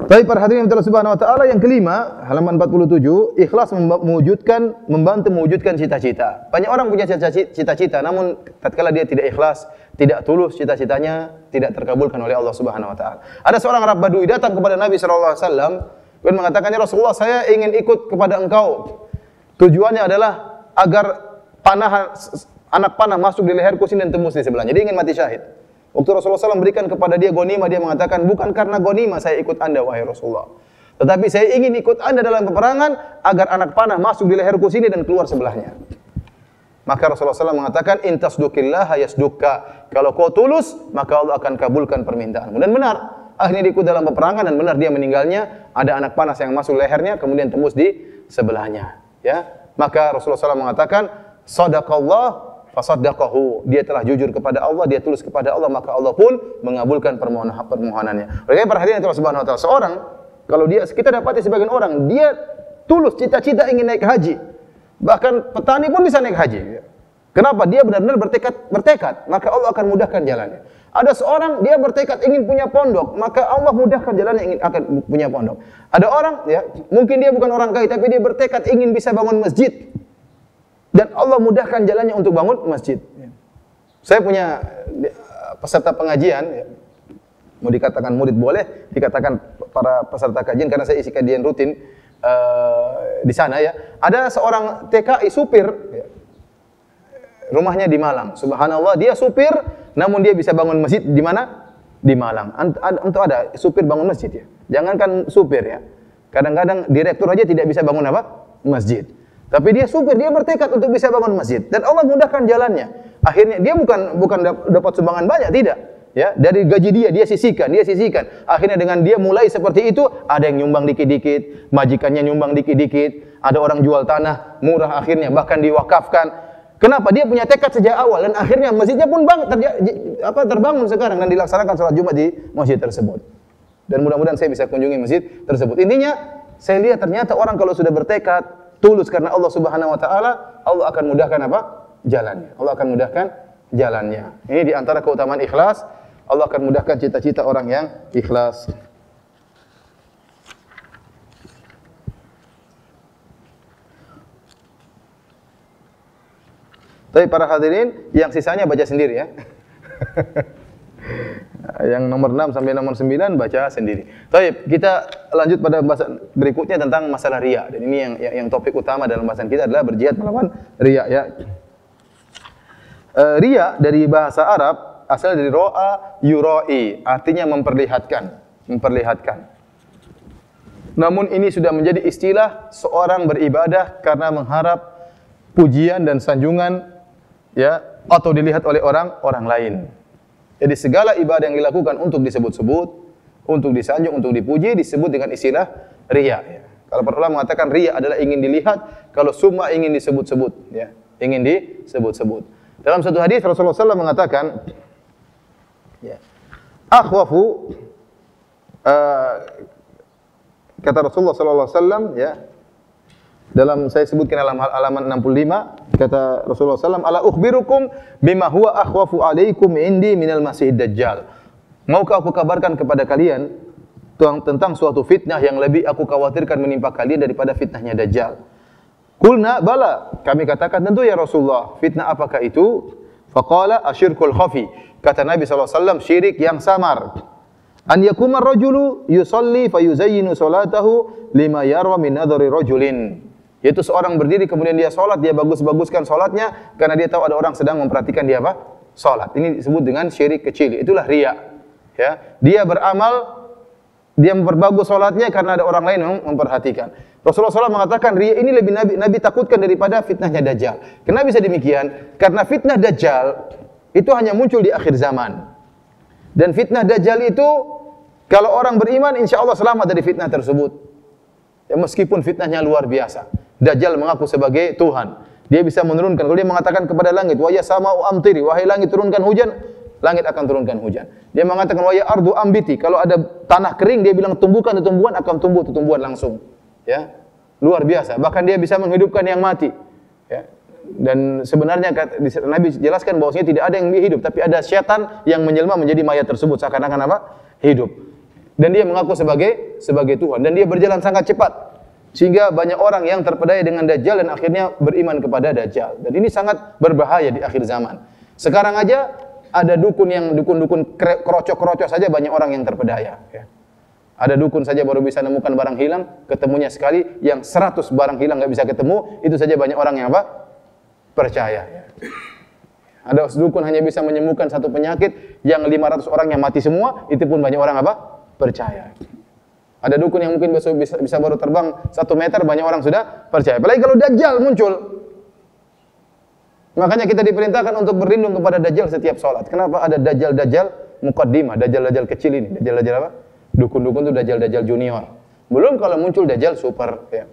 Tapi para hadirin Allah Subhanahu wa taala, yang kelima, halaman 47, ikhlas membantu mewujudkan cita-cita. Banyak orang punya cita-cita, namun tatkala dia tidak ikhlas, tidak tulus, cita-citanya tidak terkabulkan oleh Allah Subhanahu wa taala. Ada seorang Arab Badui datang kepada Nabi sallallahu alaihi wasallam dan mengatakan, "Ya Rasulullah, saya ingin ikut kepada engkau. Tujuannya adalah agar anak panah masuk di leherku sini dan tembus di sebelahnya." Dia ingin mati syahid. Waktu Rasulullah SAW berikan kepada dia ghanimah, dia mengatakan, bukan karena ghanimah saya ikut anda, wahai Rasulullah. Tetapi saya ingin ikut anda dalam peperangan, agar anak panah masuk di leherku sini dan keluar sebelahnya. Maka Rasulullah SAW mengatakan, in tasduqillaha yasdukka. Kalau kau tulus, maka Allah akan kabulkan permintaanmu. Dan benar, akhirnya dia ikut dalam peperangan, dan benar dia meninggalnya, ada anak panas yang masuk lehernya, kemudian tembus di sebelahnya. Ya, maka Rasulullah SAW mengatakan, sadaqallah fasaddaqahu, dia telah jujur kepada Allah, dia tulus kepada Allah, maka Allah pun mengabulkan permohonannya. Oleh para hadirin Allah Subhanahu wa taala, seorang kalau kita dapati sebagian orang dia tulus cita-cita ingin naik haji. Bahkan petani pun bisa naik haji. Kenapa? Dia benar-benar bertekad, maka Allah akan mudahkan jalannya. Ada seorang dia bertekad ingin punya pondok, maka Allah mudahkan jalannya akan punya pondok. Ada orang ya, mungkin dia bukan orang kaya tapi dia bertekad ingin bisa bangun masjid. Dan Allah mudahkan jalannya untuk bangun masjid. Saya punya peserta pengajian, mau dikatakan murid boleh, dikatakan para peserta kajian karena saya isi kajian rutin di sana ya. Ada seorang TKI supir, rumahnya di Malang. Subhanallah, dia supir, namun dia bisa bangun masjid di mana? Di Malang. Untuk ada supir bangun masjid ya. Jangankan supir ya. Kadang-kadang direktur aja tidak bisa bangun apa? Masjid. Tapi dia supir, dia bertekad untuk bisa bangun masjid dan Allah mudahkan jalannya. Akhirnya dia bukan dapat sumbangan banyak, tidak. Ya, dari gaji dia sisihkan. Akhirnya dengan dia mulai seperti itu, ada yang nyumbang dikit-dikit, majikannya nyumbang dikit-dikit, ada orang jual tanah murah akhirnya bahkan diwakafkan. Kenapa? Dia punya tekad sejak awal dan akhirnya masjidnya pun terbangun sekarang dan dilaksanakan salat Jumat di masjid tersebut. Dan mudah-mudahan saya bisa kunjungi masjid tersebut. Intinya, saya lihat ternyata orang kalau sudah bertekad tulus karena Allah Subhanahu wa taala, Allah akan mudahkan apa? Jalannya. Allah akan mudahkan jalannya. Ini di antara keutamaan ikhlas, Allah akan mudahkan cita-cita orang yang ikhlas. Tapi para hadirin, yang sisanya baca sendiri ya. Yang nomor 6 sampai nomor 9 baca sendiri. Baik, kita lanjut pada pembahasan berikutnya tentang masalah riya. Dan ini yang topik utama dalam bahasan kita adalah berjihad melawan riya ya. Riya dari bahasa Arab asal dari ro'a yura'i, artinya memperlihatkan. Namun ini sudah menjadi istilah seorang beribadah karena mengharap pujian dan sanjungan ya atau dilihat oleh orang lain. Jadi segala ibadah yang dilakukan untuk disebut-sebut, untuk disanjung, untuk dipuji disebut dengan istilah riya. Ya. Kalau para ulama mengatakan riya adalah ingin dilihat, kalau summa ingin disebut-sebut, ya, ingin disebut-sebut. Dalam satu hadis Rasulullah SAW mengatakan, ya, akhwafu, kata Rasulullah SAW, ya, dalam saya sebutkan halaman 65, kata Rasulullah SAW, ala ukhbirukum bima huwa akhwafu alaikum indi minal masih dajjal. Maukah aku kabarkan kepada kalian tentang suatu fitnah yang lebih aku khawatirkan menimpa kalian daripada fitnahnya Dajjal? Qulna bala, kami katakan tentu ya Rasulullah. Fitnah apakah itu? Faqala asyirkul khafi. Kata Nabi SAW, syirik yang samar. An yakuma rajulu yusalli fayuzayyinu salatahu lima yarwa min nadhari rajulin. Yaitu seorang berdiri kemudian dia sholat, dia bagus-baguskan sholatnya karena dia tahu ada orang sedang memperhatikan dia apa? Sholat. Ini disebut dengan syirik kecil. Itulah riya. Ya, dia beramal, dia memperbagus sholatnya karena ada orang lain yang memperhatikan. Rasulullah SAW mengatakan riya ini lebih Nabi takutkan daripada fitnahnya Dajjal. Kenapa bisa demikian? Karena fitnah Dajjal itu hanya muncul di akhir zaman. Dan fitnah Dajjal itu kalau orang beriman insya Allah selamat dari fitnah tersebut. Ya, meskipun fitnahnya luar biasa. Dajjal mengaku sebagai Tuhan. Dia bisa menurunkan. Kalau dia mengatakan kepada langit, wa ya sama'u amtiri, wahai langit turunkan hujan, langit akan turunkan hujan. Dia mengatakan wa ya ardu ambiti, kalau ada tanah kering dia bilang tumbuhkan tumbuhan, akan tumbuh tumbuhan langsung. Ya. Luar biasa. Bahkan dia bisa menghidupkan yang mati. Ya. Dan sebenarnya Nabi jelaskan bahwasanya tidak ada yang hidup, tapi ada syaitan yang menjelma menjadi mayat tersebut seakan-akan apa? Hidup. Dan dia mengaku sebagai Tuhan dan dia berjalan sangat cepat. Sehingga banyak orang yang terpedaya dengan Dajjal dan akhirnya beriman kepada Dajjal. Dan ini sangat berbahaya di akhir zaman. Sekarang aja ada dukun-dukun kerocok-kerocok saja banyak orang yang terpedaya. Ya. Ada dukun saja baru bisa menemukan barang hilang, ketemunya sekali, yang 100 barang hilang nggak bisa ketemu, itu saja banyak orang yang apa? Percaya. Ya. Ada dukun hanya bisa menyembuhkan satu penyakit, yang 500 orang yang mati semua, itu pun banyak orang apa? Percaya. Ada dukun yang mungkin bisa baru terbang 1 meter, banyak orang sudah percaya. Apalagi kalau Dajjal muncul. Makanya kita diperintahkan untuk berlindung kepada Dajjal setiap sholat. Kenapa ada Dajjal muqaddimah, Dajjal kecil ini? Dajjal apa? Dukun-dukun itu Dajjal junior. Belum kalau muncul Dajjal super. Ya.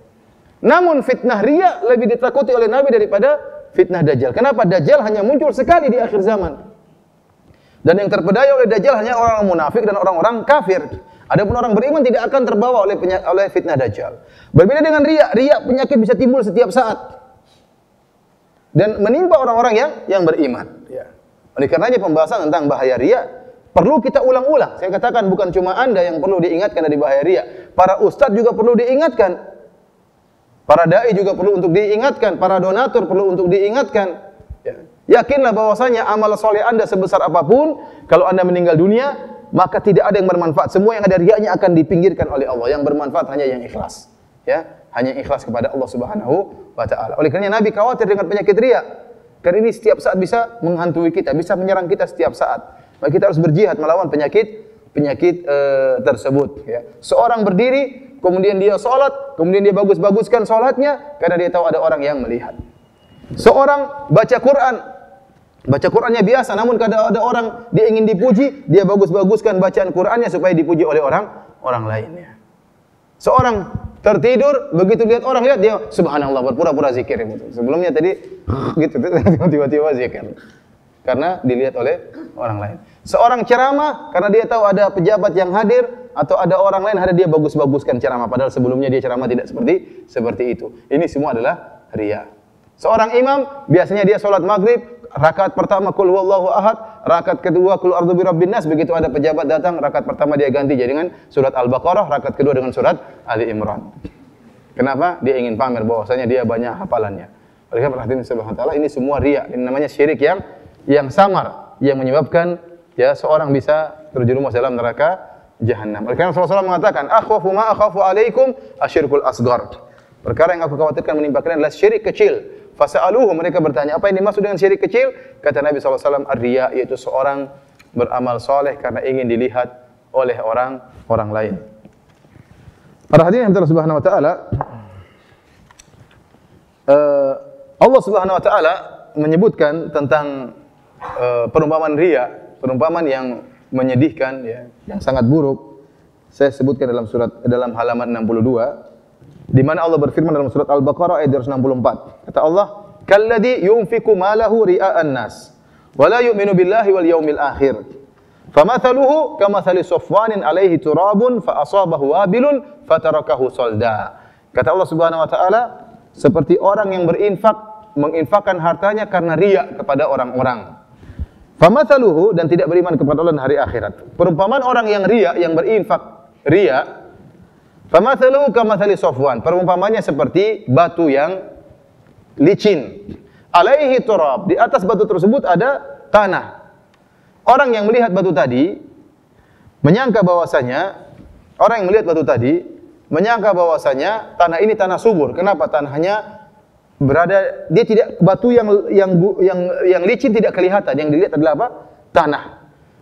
Namun fitnah riya lebih ditakuti oleh Nabi daripada fitnah Dajjal. Kenapa? Dajjal hanya muncul sekali di akhir zaman. Dan yang terpedaya oleh Dajjal hanya orang munafik dan orang-orang kafir. Adapun orang beriman tidak akan terbawa oleh fitnah Dajjal. Berbeda dengan riya, penyakit bisa timbul setiap saat dan menimpa orang-orang yang beriman. Ya. Oleh karenanya pembahasan tentang bahaya riya perlu kita ulang-ulang. Saya katakan bukan cuma Anda yang perlu diingatkan dari bahaya riya, para ustadz juga perlu diingatkan, para dai juga perlu untuk diingatkan, para donatur perlu untuk diingatkan. Ya. Yakinlah bahwasanya amal soleh Anda sebesar apapun, kalau Anda meninggal dunia maka tidak ada yang bermanfaat. Semua yang ada riyanya akan dipinggirkan oleh Allah. Yang bermanfaat hanya yang ikhlas. Ya, hanya ikhlas kepada Allah Subhanahu wa taala. Oleh karena Nabi khawatir dengan penyakit riya. Karena ini setiap saat bisa menghantui kita, bisa menyerang kita setiap saat. Maka kita harus berjihad melawan penyakit tersebut, ya. Seorang berdiri, kemudian dia salat, kemudian dia bagus-baguskan salatnya karena dia tahu ada orang yang melihat. Seorang baca Qurannya biasa, namun kadang ada orang dia ingin dipuji, dia bagus-baguskan bacaan Qurannya supaya dipuji oleh orang lainnya. Seorang tertidur, begitu lihat orang lihat dia subhanallah berpura-pura zikir gitu. Sebelumnya tadi gitu tiba-tiba zikir. Karena dilihat oleh orang lain. Seorang ceramah karena dia tahu ada pejabat yang hadir atau ada orang lain hadir, dia bagus-baguskan ceramah padahal sebelumnya dia ceramah tidak seperti itu. Ini semua adalah riya. Seorang imam biasanya dia salat maghrib, rakaat pertama qul huwallahu ahad, rakaat kedua qul a'udzu birabbin nas, begitu ada pejabat datang, rakaat pertama dia ganti jadi dengan surat Al-Baqarah, rakaat kedua dengan surat Ali Imran. Kenapa? Dia ingin pamer bahwasanya dia banyak hafalannya. Oleh karena Allah Subhanahu wa taala, ini semua riya. Ini namanya syirik yang samar, yang menyebabkan ya seorang bisa terjerumus dalam neraka jahanam. Oleh karena Rasulullah SAW mengatakan, "Akhwafu ma akhafu alaikum asyirkul asghar." Perkara yang aku khawatirkan menimpa kalian adalah syirik kecil. Fasa'aluhu, mereka bertanya, apa yang dimaksud dengan syirik kecil? Kata Nabi SAW, ar-riya, yaitu seorang beramal soleh karena ingin dilihat oleh orang lain. Para hadirin yang Allah Subhanahu wa taala, Allah Subhanahu wa taala menyebutkan tentang perumpamaan riya, perumpamaan yang menyedihkan ya, yang sangat buruk. Saya sebutkan dalam halaman 62. Di mana Allah berfirman dalam surat Al-Baqarah ayat 264. Kata Allah, "Kalladzi yunfiqu malahu ria'an nas, wa la yu'minu billahi wal yaumil akhir. Famathaluhu kamathali safwanin 'alaihi turabun fa asabahu wabilun fatarakahu salda." Kata Allah Subhanahu wa taala, seperti orang yang menginfakkan hartanya karena riya kepada orang-orang. Famathaluhu, dan tidak beriman kepada Allah dan hari akhirat. Perumpamaan orang yang riya, yang berinfak riya, famathaluhu kamathali safwan, perumpamannya seperti batu yang licin. Alaihi turab, di atas batu tersebut ada tanah. Orang yang melihat batu tadi menyangka bahwasanya orang yang melihat batu tadi menyangka bahwasanya tanah ini tanah subur. Kenapa? Tanahnya berada, dia tidak, batu yang licin tidak kelihatan, yang dilihat adalah apa? Tanah.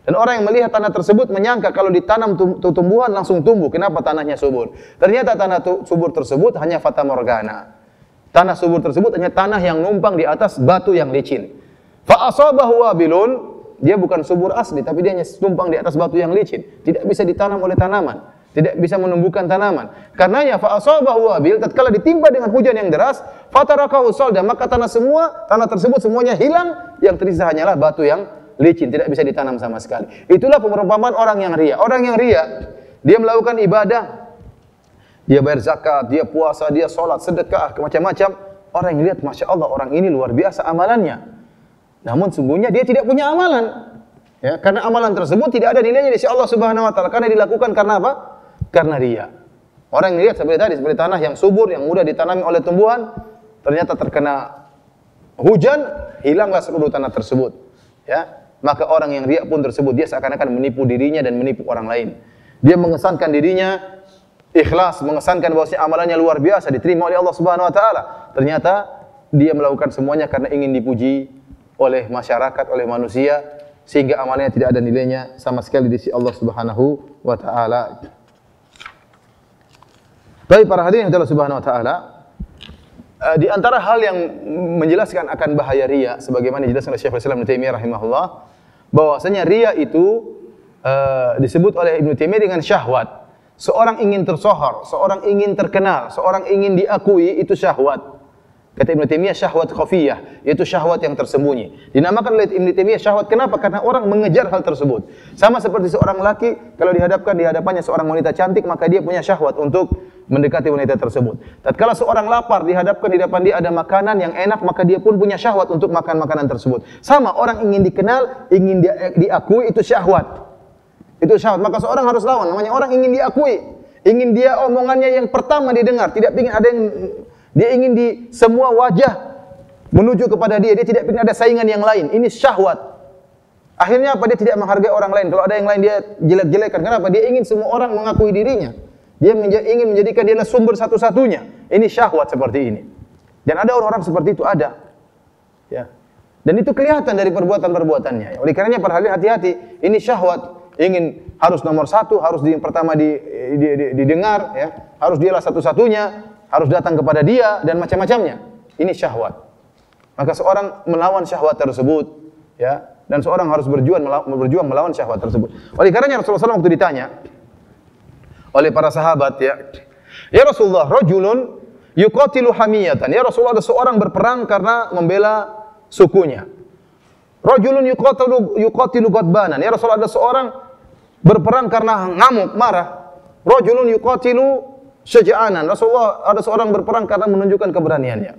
Dan orang yang melihat tanah tersebut menyangka kalau ditanam tumbuhan langsung tumbuh. Kenapa? Tanahnya subur. Ternyata tanah subur tersebut hanya fata morgana. Tanah subur tersebut hanya tanah yang numpang di atas batu yang licin. Fa asabahu wabilun, dia bukan subur asli, tapi dia hanya tumpang di atas batu yang licin. Tidak bisa ditanam oleh tanaman, tidak bisa menumbuhkan tanaman. Karenanya fa asabahu wabil, tatkala ditimpa dengan hujan yang deras, fatarakahu salda, maka tanah tersebut semuanya hilang, yang tersisa hanyalah batu yang licin, tidak bisa ditanam sama sekali. Itulah perumpamaan orang yang riya. Orang yang riya, dia melakukan ibadah, dia bayar zakat, dia puasa, dia sholat, sedekah, macam-macam. Orang yang lihat, Masya Allah, orang ini luar biasa amalannya. Namun sungguhnya dia tidak punya amalan. Ya, karena amalan tersebut tidak ada nilainya di sisi Allah Subhanahu wa taala, karena dilakukan karena apa? Karena riya. Orang yang lihat seperti tadi, seperti tanah yang subur, yang mudah ditanami oleh tumbuhan, ternyata terkena hujan, hilanglah seluruh tanah tersebut. Ya. Maka orang yang riya pun tersebut, dia seakan-akan menipu dirinya dan menipu orang lain. Dia mengesankan dirinya ikhlas, mengesankan bahwasanya amalannya luar biasa, diterima oleh Allah Subhanahu wa taala. Ternyata dia melakukan semuanya karena ingin dipuji oleh masyarakat, oleh manusia, sehingga amalnya tidak ada nilainya sama sekali di sisi Allah Subhanahu wa taala. Baik para hadirin yang Allah Subhanahu wa taala, di antara hal yang menjelaskan akan bahaya riya, sebagaimana dijelaskan oleh Syekhul Islam Ibnu Taimiyah rahimahullah, bahwasanya riya itu disebut oleh Ibnu Taimiyah dengan syahwat. Seorang ingin tersohor, seorang ingin terkenal, seorang ingin diakui, itu syahwat. Kata Ibnu Taimiyah, syahwat khafiyah, yaitu syahwat yang tersembunyi. Dinamakan oleh Ibnu Taimiyah syahwat, kenapa? Karena orang mengejar hal tersebut. Sama seperti seorang laki, kalau dihadapkan di hadapannya seorang wanita cantik, maka dia punya syahwat untuk mendekati wanita tersebut. Tatkala seorang lapar, dihadapkan di depan dia ada makanan yang enak, maka dia pun punya syahwat untuk makan makanan tersebut. Sama, orang ingin dikenal, ingin diakui, itu syahwat. Itu syahwat. Maka seorang harus lawan. Namanya orang ingin diakui, ingin dia omongannya yang pertama didengar, tidak ingin ada yang, dia ingin di semua wajah menuju kepada dia, dia tidak ingin ada saingan yang lain. Ini syahwat. Akhirnya apa? Dia tidak menghargai orang lain. Kalau ada yang lain dia jelek-jelekan. Kenapa? Dia ingin semua orang mengakui dirinya. Dia ingin menjadikan dia sumber satu-satunya. Ini syahwat seperti ini. Dan ada orang-orang seperti itu, ada. Ya. Dan itu kelihatan dari perbuatan-perbuatannya. Oleh karenanya para hadirin hati-hati. Ini syahwat. Ingin harus nomor satu, harus pertama didengar, ya. Harus dialah satu-satunya, harus datang kepada dia dan macam-macamnya. Ini syahwat. Maka seorang melawan syahwat tersebut, ya. Dan seorang harus berjuang melawan syahwat tersebut. Oleh karenanya Rasulullah SAW waktu ditanya oleh para sahabat, ya Rasulullah, rajulun yuqatilu hamiyatan. Ya Rasulullah, ada seorang berperang karena membela sukunya. Rajulun yuqatilu ghadbanan. Ya Rasulullah, ada seorang berperang karena ngamuk, marah. Rajulun yuqatilu syaja'anan. Rasulullah, ada seorang berperang karena menunjukkan keberaniannya.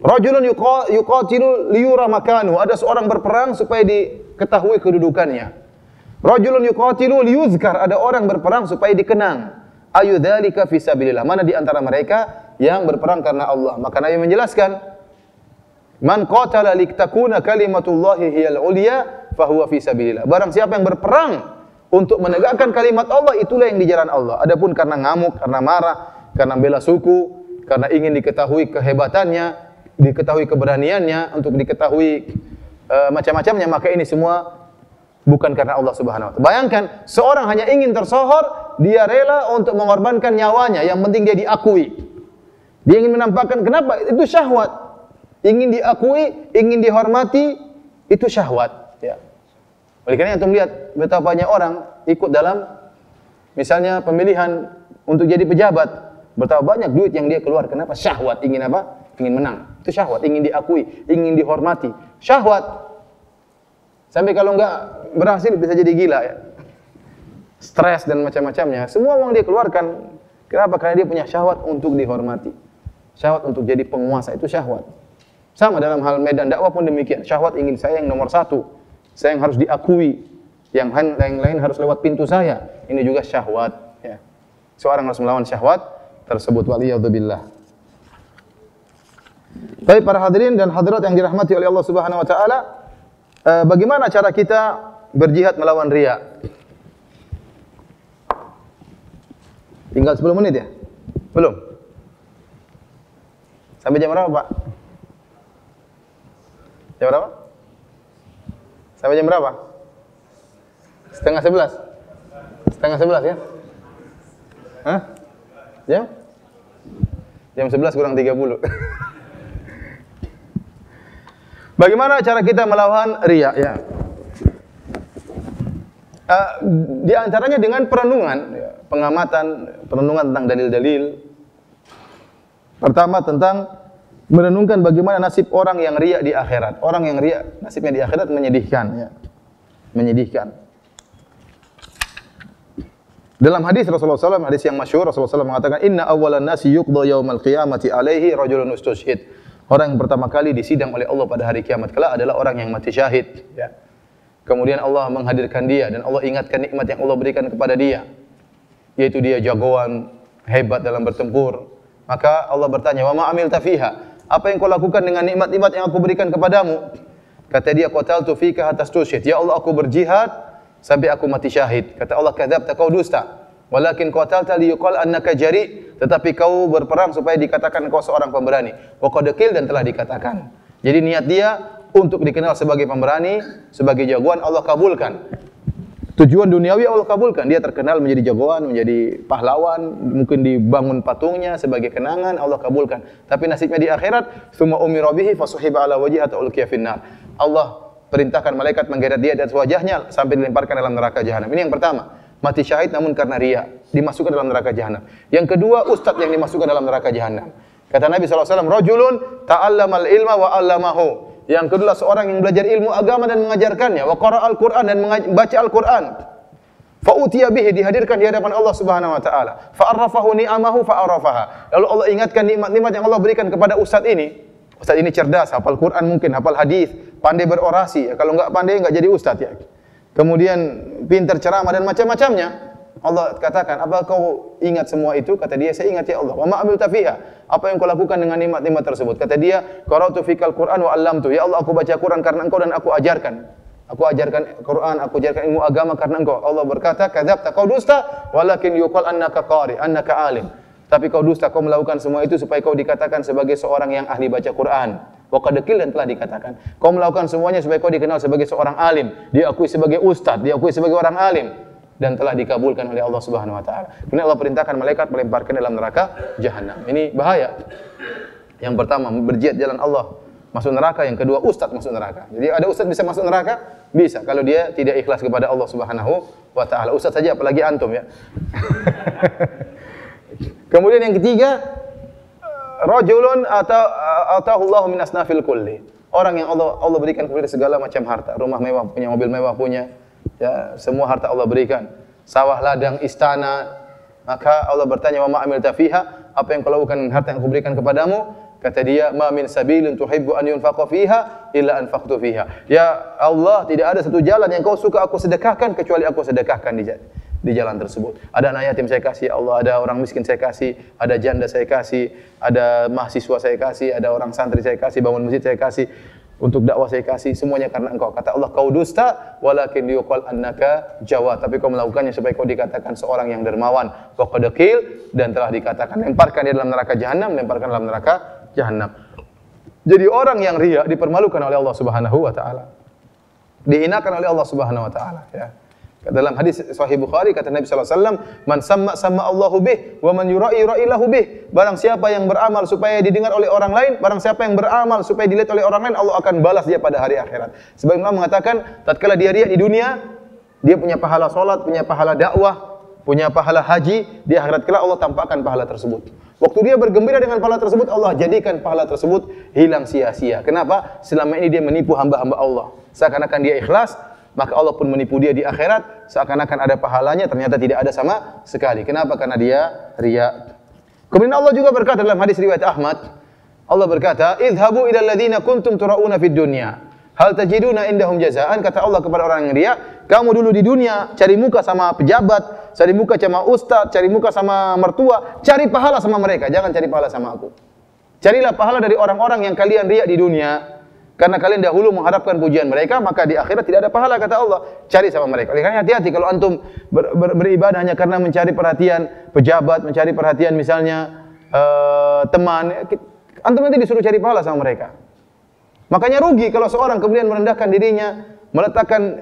Rajulun yuqatilu liyura makanu. Ada seorang berperang supaya diketahui kedudukannya. Rajulun yuqatilu liyuzkar. Ada orang berperang supaya dikenang. Ayu dzalika fi sabilillah. Mana di antara mereka yang berperang karena Allah? Maka Nabi menjelaskan, man qatala litakuna kalimatullahi hiyal ulya fahuwa fi sabilillah. Barang siapa yang berperang untuk menegakkan kalimat Allah, itulah yang di jalan Allah. Adapun karena ngamuk, karena marah, karena bela suku, karena ingin diketahui kehebatannya, diketahui keberaniannya, untuk diketahui macam-macamnya, maka ini semua bukan karena Allah Subhanahu wa taala. Bayangkan, seorang hanya ingin tersohor, dia rela untuk mengorbankan nyawanya, yang penting dia diakui. Dia ingin menampakkan, kenapa? Itu syahwat. Ingin diakui, ingin dihormati, itu syahwat, ya. Oleh karena itu lihat betapa banyak orang ikut dalam misalnya pemilihan untuk jadi pejabat, betapa banyak duit yang dia keluar. Kenapa? Syahwat. Ingin apa? Ingin menang. Itu syahwat. Ingin diakui, ingin dihormati. Syahwat. Sampai kalau enggak berhasil bisa jadi gila, ya. Stres dan macam-macamnya. Semua uang dia keluarkan. Kenapa? Karena dia punya syahwat untuk dihormati. Syahwat untuk jadi penguasa, itu syahwat. Sama dalam hal medan dakwah pun demikian. Syahwat ingin saya yang nomor satu. Saya yang harus diakui. Yang lain harus lewat pintu saya. Ini juga syahwat, ya. Seorang harus melawan syahwat tersebut. Waliyadzubillah. Baik para hadirin dan hadirat yang dirahmati oleh Allah Subhanahu wa taala, bagaimana cara kita berjihad melawan riya? Tinggal 10 menit ya? Belum? Sampai jam berapa, Pak? Jam berapa? Sampai jam berapa? Setengah 11? Setengah 11 ya? Hah? Jam? Jam 11 kurang 30. Bagaimana cara kita melawan riya? Ya. Di antaranya dengan perenungan, ya, pengamatan, perenungan tentang dalil-dalil. Pertama tentang merenungkan bagaimana nasib orang yang riya di akhirat. Orang yang riya nasibnya di akhirat menyedihkan, ya. Menyedihkan. Dalam hadis Rasulullah SAW, hadis yang masyhur, Rasulullah SAW mengatakan, Inna awalan nasi yuqda yaumal qiyamati alaihi rajulun ustushhid. Orang yang pertama kali disidang oleh Allah pada hari kiamat kelak adalah orang yang mati syahid. Ya. Kemudian Allah menghadirkan dia dan Allah ingatkan nikmat yang Allah berikan kepada dia, yaitu dia jagoan hebat dalam bertempur. Maka Allah bertanya, wa ma amilta fiha? Apa yang kau lakukan dengan nikmat-nikmat yang aku berikan kepadamu? Kata dia, qataltu fika hatta tusyhid. Ya Allah, aku berjihad sampai aku mati syahid. Kata Allah, kadzabta, kau dusta. Walakin qatalta liyuqal annaka jari, tetapi kau berperang supaya dikatakan kau seorang pemberani. Wa qad qil, dan telah dikatakan. Jadi niat dia untuk dikenal sebagai pemberani, sebagai jagoan, Allah kabulkan. Tujuan duniawi Allah kabulkan. Dia terkenal menjadi jagoan, menjadi pahlawan, mungkin dibangun patungnya sebagai kenangan, Allah kabulkan. Tapi nasibnya di akhirat, tsumma umira bihi fasuhiba ala wajhihi hatta ulqiya finnar. Allah perintahkan malaikat menggeret dia di atas wajahnya sampai dilemparkan dalam neraka jahanam. Ini yang pertama. Mati syahid namun karena riya, dimasukkan dalam neraka jahanam. Yang kedua, ustaz yang dimasukkan dalam neraka jahanam. Kata Nabi SAW, rajulun ta'allamal ilma wa 'allamahu. Yang kedua, seorang yang belajar ilmu agama dan mengajarkannya, wa qara'al Qur'an, dan membaca Al-Qur'an. Fa utiya bihi, dihadirkan di hadapan Allah Subhanahu wa taala. Fa arrafahu ni'amahu fa arafaha. Lalu Allah ingatkan nikmat-nikmat yang Allah berikan kepada ustaz ini. Ustaz ini cerdas, hafal Quran mungkin, hafal hadis, pandai berorasi. Kalau enggak pandai enggak jadi ustaz ya. Kemudian pintar ceramah dan macam-macamnya. Allah katakan, apa kau ingat semua itu? Kata dia, saya ingat ya Allah. Wa ma amilta fiha? Apa yang kau lakukan dengan nikmat-nikmat tersebut? Kata dia, qara'tu fikal Qur'an wa 'allamtu. Ya Allah, aku baca Quran karena engkau dan aku ajarkan. Aku ajarkan Quran, aku ajarkan ilmu agama karena engkau. Allah berkata, kadzabta, kau dusta, walakin yuqal annaka qari, annaka alim. Tapi kau dusta, kau melakukan semua itu supaya kau dikatakan sebagai seorang yang ahli baca Quran. Wa qad qil, dan telah dikatakan. Kau melakukan semuanya supaya kau dikenal sebagai seorang alim, diakui sebagai ustaz, diakui sebagai orang alim, dan telah dikabulkan oleh Allah Subhanahu wa taala. Kemudian Allah perintahkan malaikat melemparkan dalam neraka jahanam. Ini bahaya. Yang pertama, berjihad jalan Allah masuk neraka, yang kedua ustaz masuk neraka. Jadi ada ustaz bisa masuk neraka? Bisa, kalau dia tidak ikhlas kepada Allah Subhanahu wa taala. Ustaz saja, apalagi antum ya. Kemudian yang ketiga, rajulun atahullahu min asnafil kulli. Orang yang Allah berikan kepada segala macam harta, rumah mewah punya, mobil mewah punya, ya, semua harta Allah berikan. Sawah, ladang, istana. Maka Allah bertanya, wa ma amilta fiha? Apa yang kau lakukan dengan harta yang aku berikan kepadamu? Kata dia, ma min sabilin tuhibbu an yunfaqa fiha illa anfaqtu fiha. Ya Allah, tidak ada satu jalan yang kau suka aku sedekahkan kecuali aku sedekahkan di jalan tersebut. Ada anak yatim saya kasih, ya Allah, ada orang miskin saya kasih, ada janda saya kasih, ada mahasiswa saya kasih, ada orang santri saya kasih, bangun masjid saya kasih, untuk dakwah saya kasih, semuanya karena engkau. Kata Allah, kau dusta, walakin yuqal annaka jawad. Tapi kau melakukannya supaya kau dikatakan seorang yang dermawan. Wa qad qil, dan telah dikatakan. Lemparkan dia dalam neraka jahanam, lemparkan dalam neraka jahanam. Jadi orang yang riya dipermalukan oleh Allah Subhanahu wa taala. Dihinakan oleh Allah Subhanahu wa taala, ya. Dalam hadis Sahih Bukhari kata Nabi sallallahu alaihi wasallam, "Man sama Allahu bih wa man yura'i ra'ilahu bih." Barang siapa yang beramal supaya didengar oleh orang lain, barang siapa yang beramal supaya dilihat oleh orang lain, Allah akan balas dia pada hari akhirat. Sebagaimana mengatakan, tatkala dia riya di dunia, dia punya pahala salat, punya pahala dakwah, punya pahala haji, di akhirat kelak Allah tampakkan pahala tersebut. Waktu dia bergembira dengan pahala tersebut, Allah jadikan pahala tersebut hilang sia-sia. Kenapa? Selama ini dia menipu hamba-hamba Allah. Seakan-akan dia ikhlas, maka Allah pun menipu dia di akhirat, seakan-akan ada pahalanya, ternyata tidak ada sama sekali. Kenapa? Karena dia riya. Kemudian Allah juga berkata dalam hadis riwayat Ahmad, Allah berkata, "Idhabu ila alladziina kuntum tura'una fid dunya, hal tajiduna indahum jazaan." Kata Allah kepada orang yang riya, kamu dulu di dunia cari muka sama pejabat, cari muka sama ustaz, cari muka sama mertua, cari pahala sama mereka, jangan cari pahala sama aku. Carilah pahala dari orang-orang yang kalian riya di dunia. Karena kalian dahulu mengharapkan pujian mereka, maka di akhirat tidak ada pahala, kata Allah. Cari sama mereka. Oleh karena hati-hati kalau antum beribadah hanya karena mencari perhatian pejabat, mencari perhatian misalnya teman, antum nanti disuruh cari pahala sama mereka. Makanya rugi kalau seorang kemudian merendahkan dirinya, meletakkan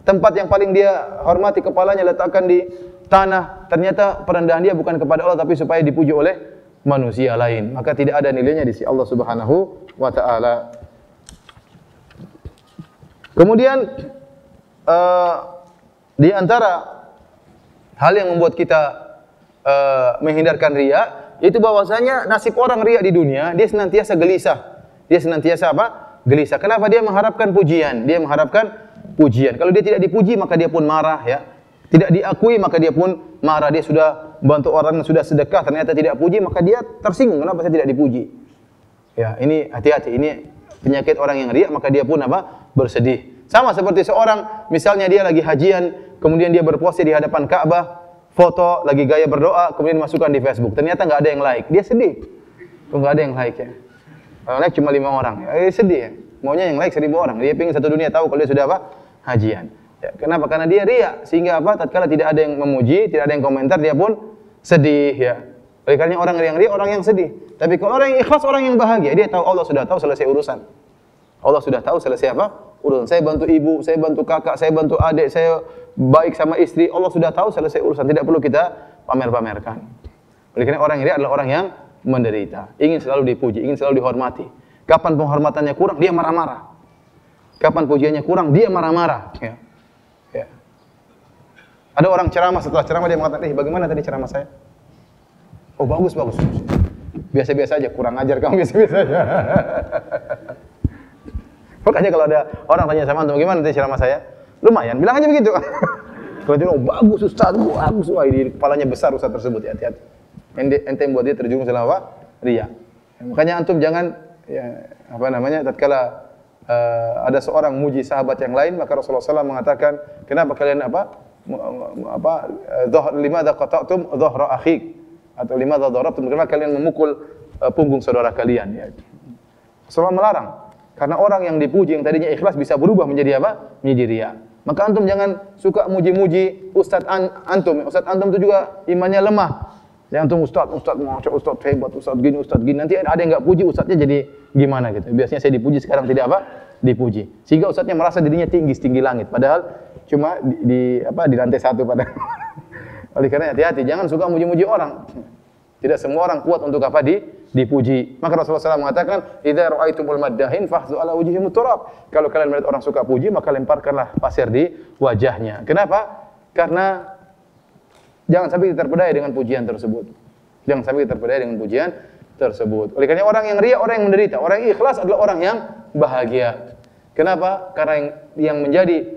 tempat yang paling dia hormati, kepalanya letakkan di tanah. Ternyata perendahan dia bukan kepada Allah, tapi supaya dipuji oleh manusia lain. Maka tidak ada nilainya di sisi Allah Subhanahu wa Ta'ala. Kemudian di antara hal yang membuat kita menghindarkan riya, itu bahwasanya nasib orang riya di dunia, dia senantiasa gelisah. Dia senantiasa apa? Gelisah. Kenapa? Dia mengharapkan pujian. Dia mengharapkan pujian. Kalau dia tidak dipuji, maka dia pun marah, ya. Tidak diakui, maka dia pun marah. Dia sudah bantu orang, sudah sedekah, ternyata tidak puji, maka dia tersinggung. Kenapa saya tidak dipuji? Ya, ini hati-hati. Ini penyakit orang yang riya, maka dia pun apa? Bersedih. Sama seperti seorang, misalnya dia lagi hajian, kemudian dia berpose di hadapan Ka'bah, foto, lagi gaya berdoa, kemudian masukkan di Facebook. Ternyata nggak ada yang like. Dia sedih. Tuh nggak ada yang like, ya. Kalau like cuma 5 orang, ya sedih, ya. Maunya yang like 1000 orang. Dia pengen satu dunia tahu kalau dia sudah apa? Hajian. Ya, kenapa? Karena dia riya, sehingga apa? Tatkala tidak ada yang memuji, tidak ada yang komentar, dia pun sedih, ya. Oleh karena orang yang riya, orang yang sedih. Tapi kalau orang yang ikhlas, orang yang bahagia, dia tahu Allah sudah tahu selesai urusan. Allah sudah tahu selesai apa? Urusan. Saya bantu ibu, saya bantu kakak, saya bantu adik, saya baik sama istri. Allah sudah tahu selesai urusan. Tidak perlu kita pamer-pamerkan. Oleh karena orang yang riya adalah orang yang menderita, ingin selalu dipuji, ingin selalu dihormati. Kapan penghormatannya kurang, dia marah-marah. Kapan pujiannya kurang, dia marah-marah. Ya. Ya. Ada orang ceramah, setelah ceramah dia mengatakan, bagaimana tadi ceramah saya? Oh, bagus. Biasa-biasa aja, kurang ajar kamu, biasa-biasa aja. Makanya kalau ada orang tanya sama antum, bagaimana tadi ceramah saya? Lumayan, bilang aja begitu. Kalau dia bilang, bagus Ustaz, bagus. Wah, ini kepalanya besar Ustaz tersebut, ya, hati-hati. Ente yang buat dia terjerumus dalam apa? Riya. Makanya antum jangan, ya, tatkala ada seorang muji sahabat yang lain, maka Rasulullah SAW mengatakan, kenapa kalian limadza qata'tum dhahra akhik, atau limadza darabtum, kenapa kalian memukul punggung saudara kalian, ya. Rasulullah melarang, karena orang yang dipuji yang tadinya ikhlas bisa berubah menjadi apa? Menjadi riya. Maka antum jangan suka muji-muji ustaz antum. Ustaz antum itu juga imannya lemah. Ya antum ustaz hebat, ustaz gini. Nanti ada yang enggak puji ustaznya jadi gimana gitu. Biasanya saya dipuji, sekarang tidak apa? Dipuji. Sehingga ustaznya merasa dirinya tinggi langit, padahal cuma di lantai 1 padahal. Oleh karena hati-hati, jangan suka muji-muji orang. Tidak semua orang kuat untuk apa? Dipuji. Maka Rasulullah SAW mengatakan, "Idza ra'aitumul maddahin fahzu ala wujhihim turab." Kalau kalian melihat orang suka puji, maka lemparkanlah pasir di wajahnya. Kenapa? Karena jangan sampai kita terpedaya dengan pujian tersebut. Jangan sampai kita terpedaya dengan pujian tersebut. Oleh karena orang yang riya, orang yang menderita. Orang yang ikhlas adalah orang yang bahagia. Kenapa? Karena yang menjadi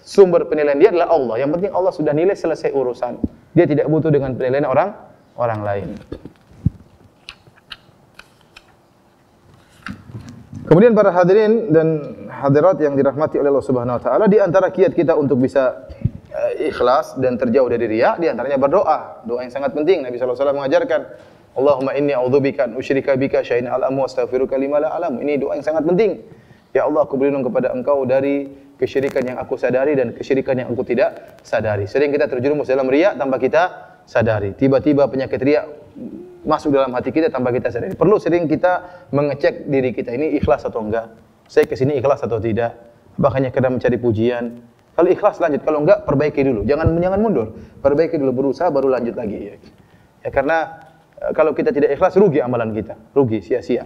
sumber penilaian dia adalah Allah. Yang penting Allah sudah nilai, selesai urusan. Dia tidak butuh dengan penilaian orang lain. Kemudian para hadirin dan hadirat yang dirahmati oleh Allah Subhanahu wa taala, di antara kiat kita untuk bisa ikhlas dan terjauh dari riya, di antaranya berdoa. Doa yang sangat penting. Nabi sallallahu alaihi wasallam mengajarkan, "Allahumma inni a'udzubika an usyrika bika syai'an a'lamu wa astaghfiruka lima la a'lamu." Ini doa yang sangat penting. Ya Allah, aku berlindung kepada Engkau dari kesyirikan yang aku sadari dan kesyirikan yang aku tidak sadari. Sering kita terjerumus dalam riya tanpa kita sadari. Tiba-tiba penyakit riya masuk dalam hati kita tanpa kita sadari. Perlu sering kita mengecek diri kita, ini ikhlas atau enggak. Saya kesini ikhlas atau tidak. Apakah hanya karena mencari pujian? Kalau ikhlas lanjut, kalau enggak perbaiki dulu. Jangan mundur. Perbaiki dulu, berusaha baru lanjut lagi. Ya, karena kalau kita tidak ikhlas rugi amalan kita, rugi sia-sia.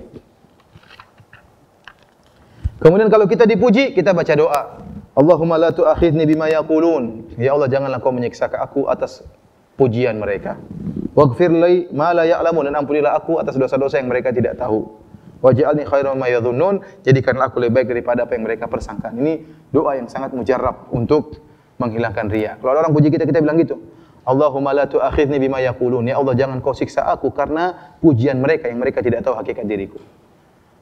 Kemudian kalau kita dipuji, kita baca doa. Allahumma la tu'akhidni bima yaqulun. Ya Allah, janganlah Kau menyiksa aku atas pujian mereka. Waghfir li ma la ya'lamun, dan ampunilah aku atas dosa-dosa yang mereka tidak tahu. Waj'alni khairan ma yadhunnun, jadikanlah aku lebih baik daripada apa yang mereka persangkakan. Ini doa yang sangat mujarrab untuk menghilangkan riya. Kalau orang puji kita bilang gitu. Allahumma la tu'akhidni bima yaqulun. Ya Allah, jangan Kau siksa aku karena pujian mereka yang mereka tidak tahu hakikat diriku.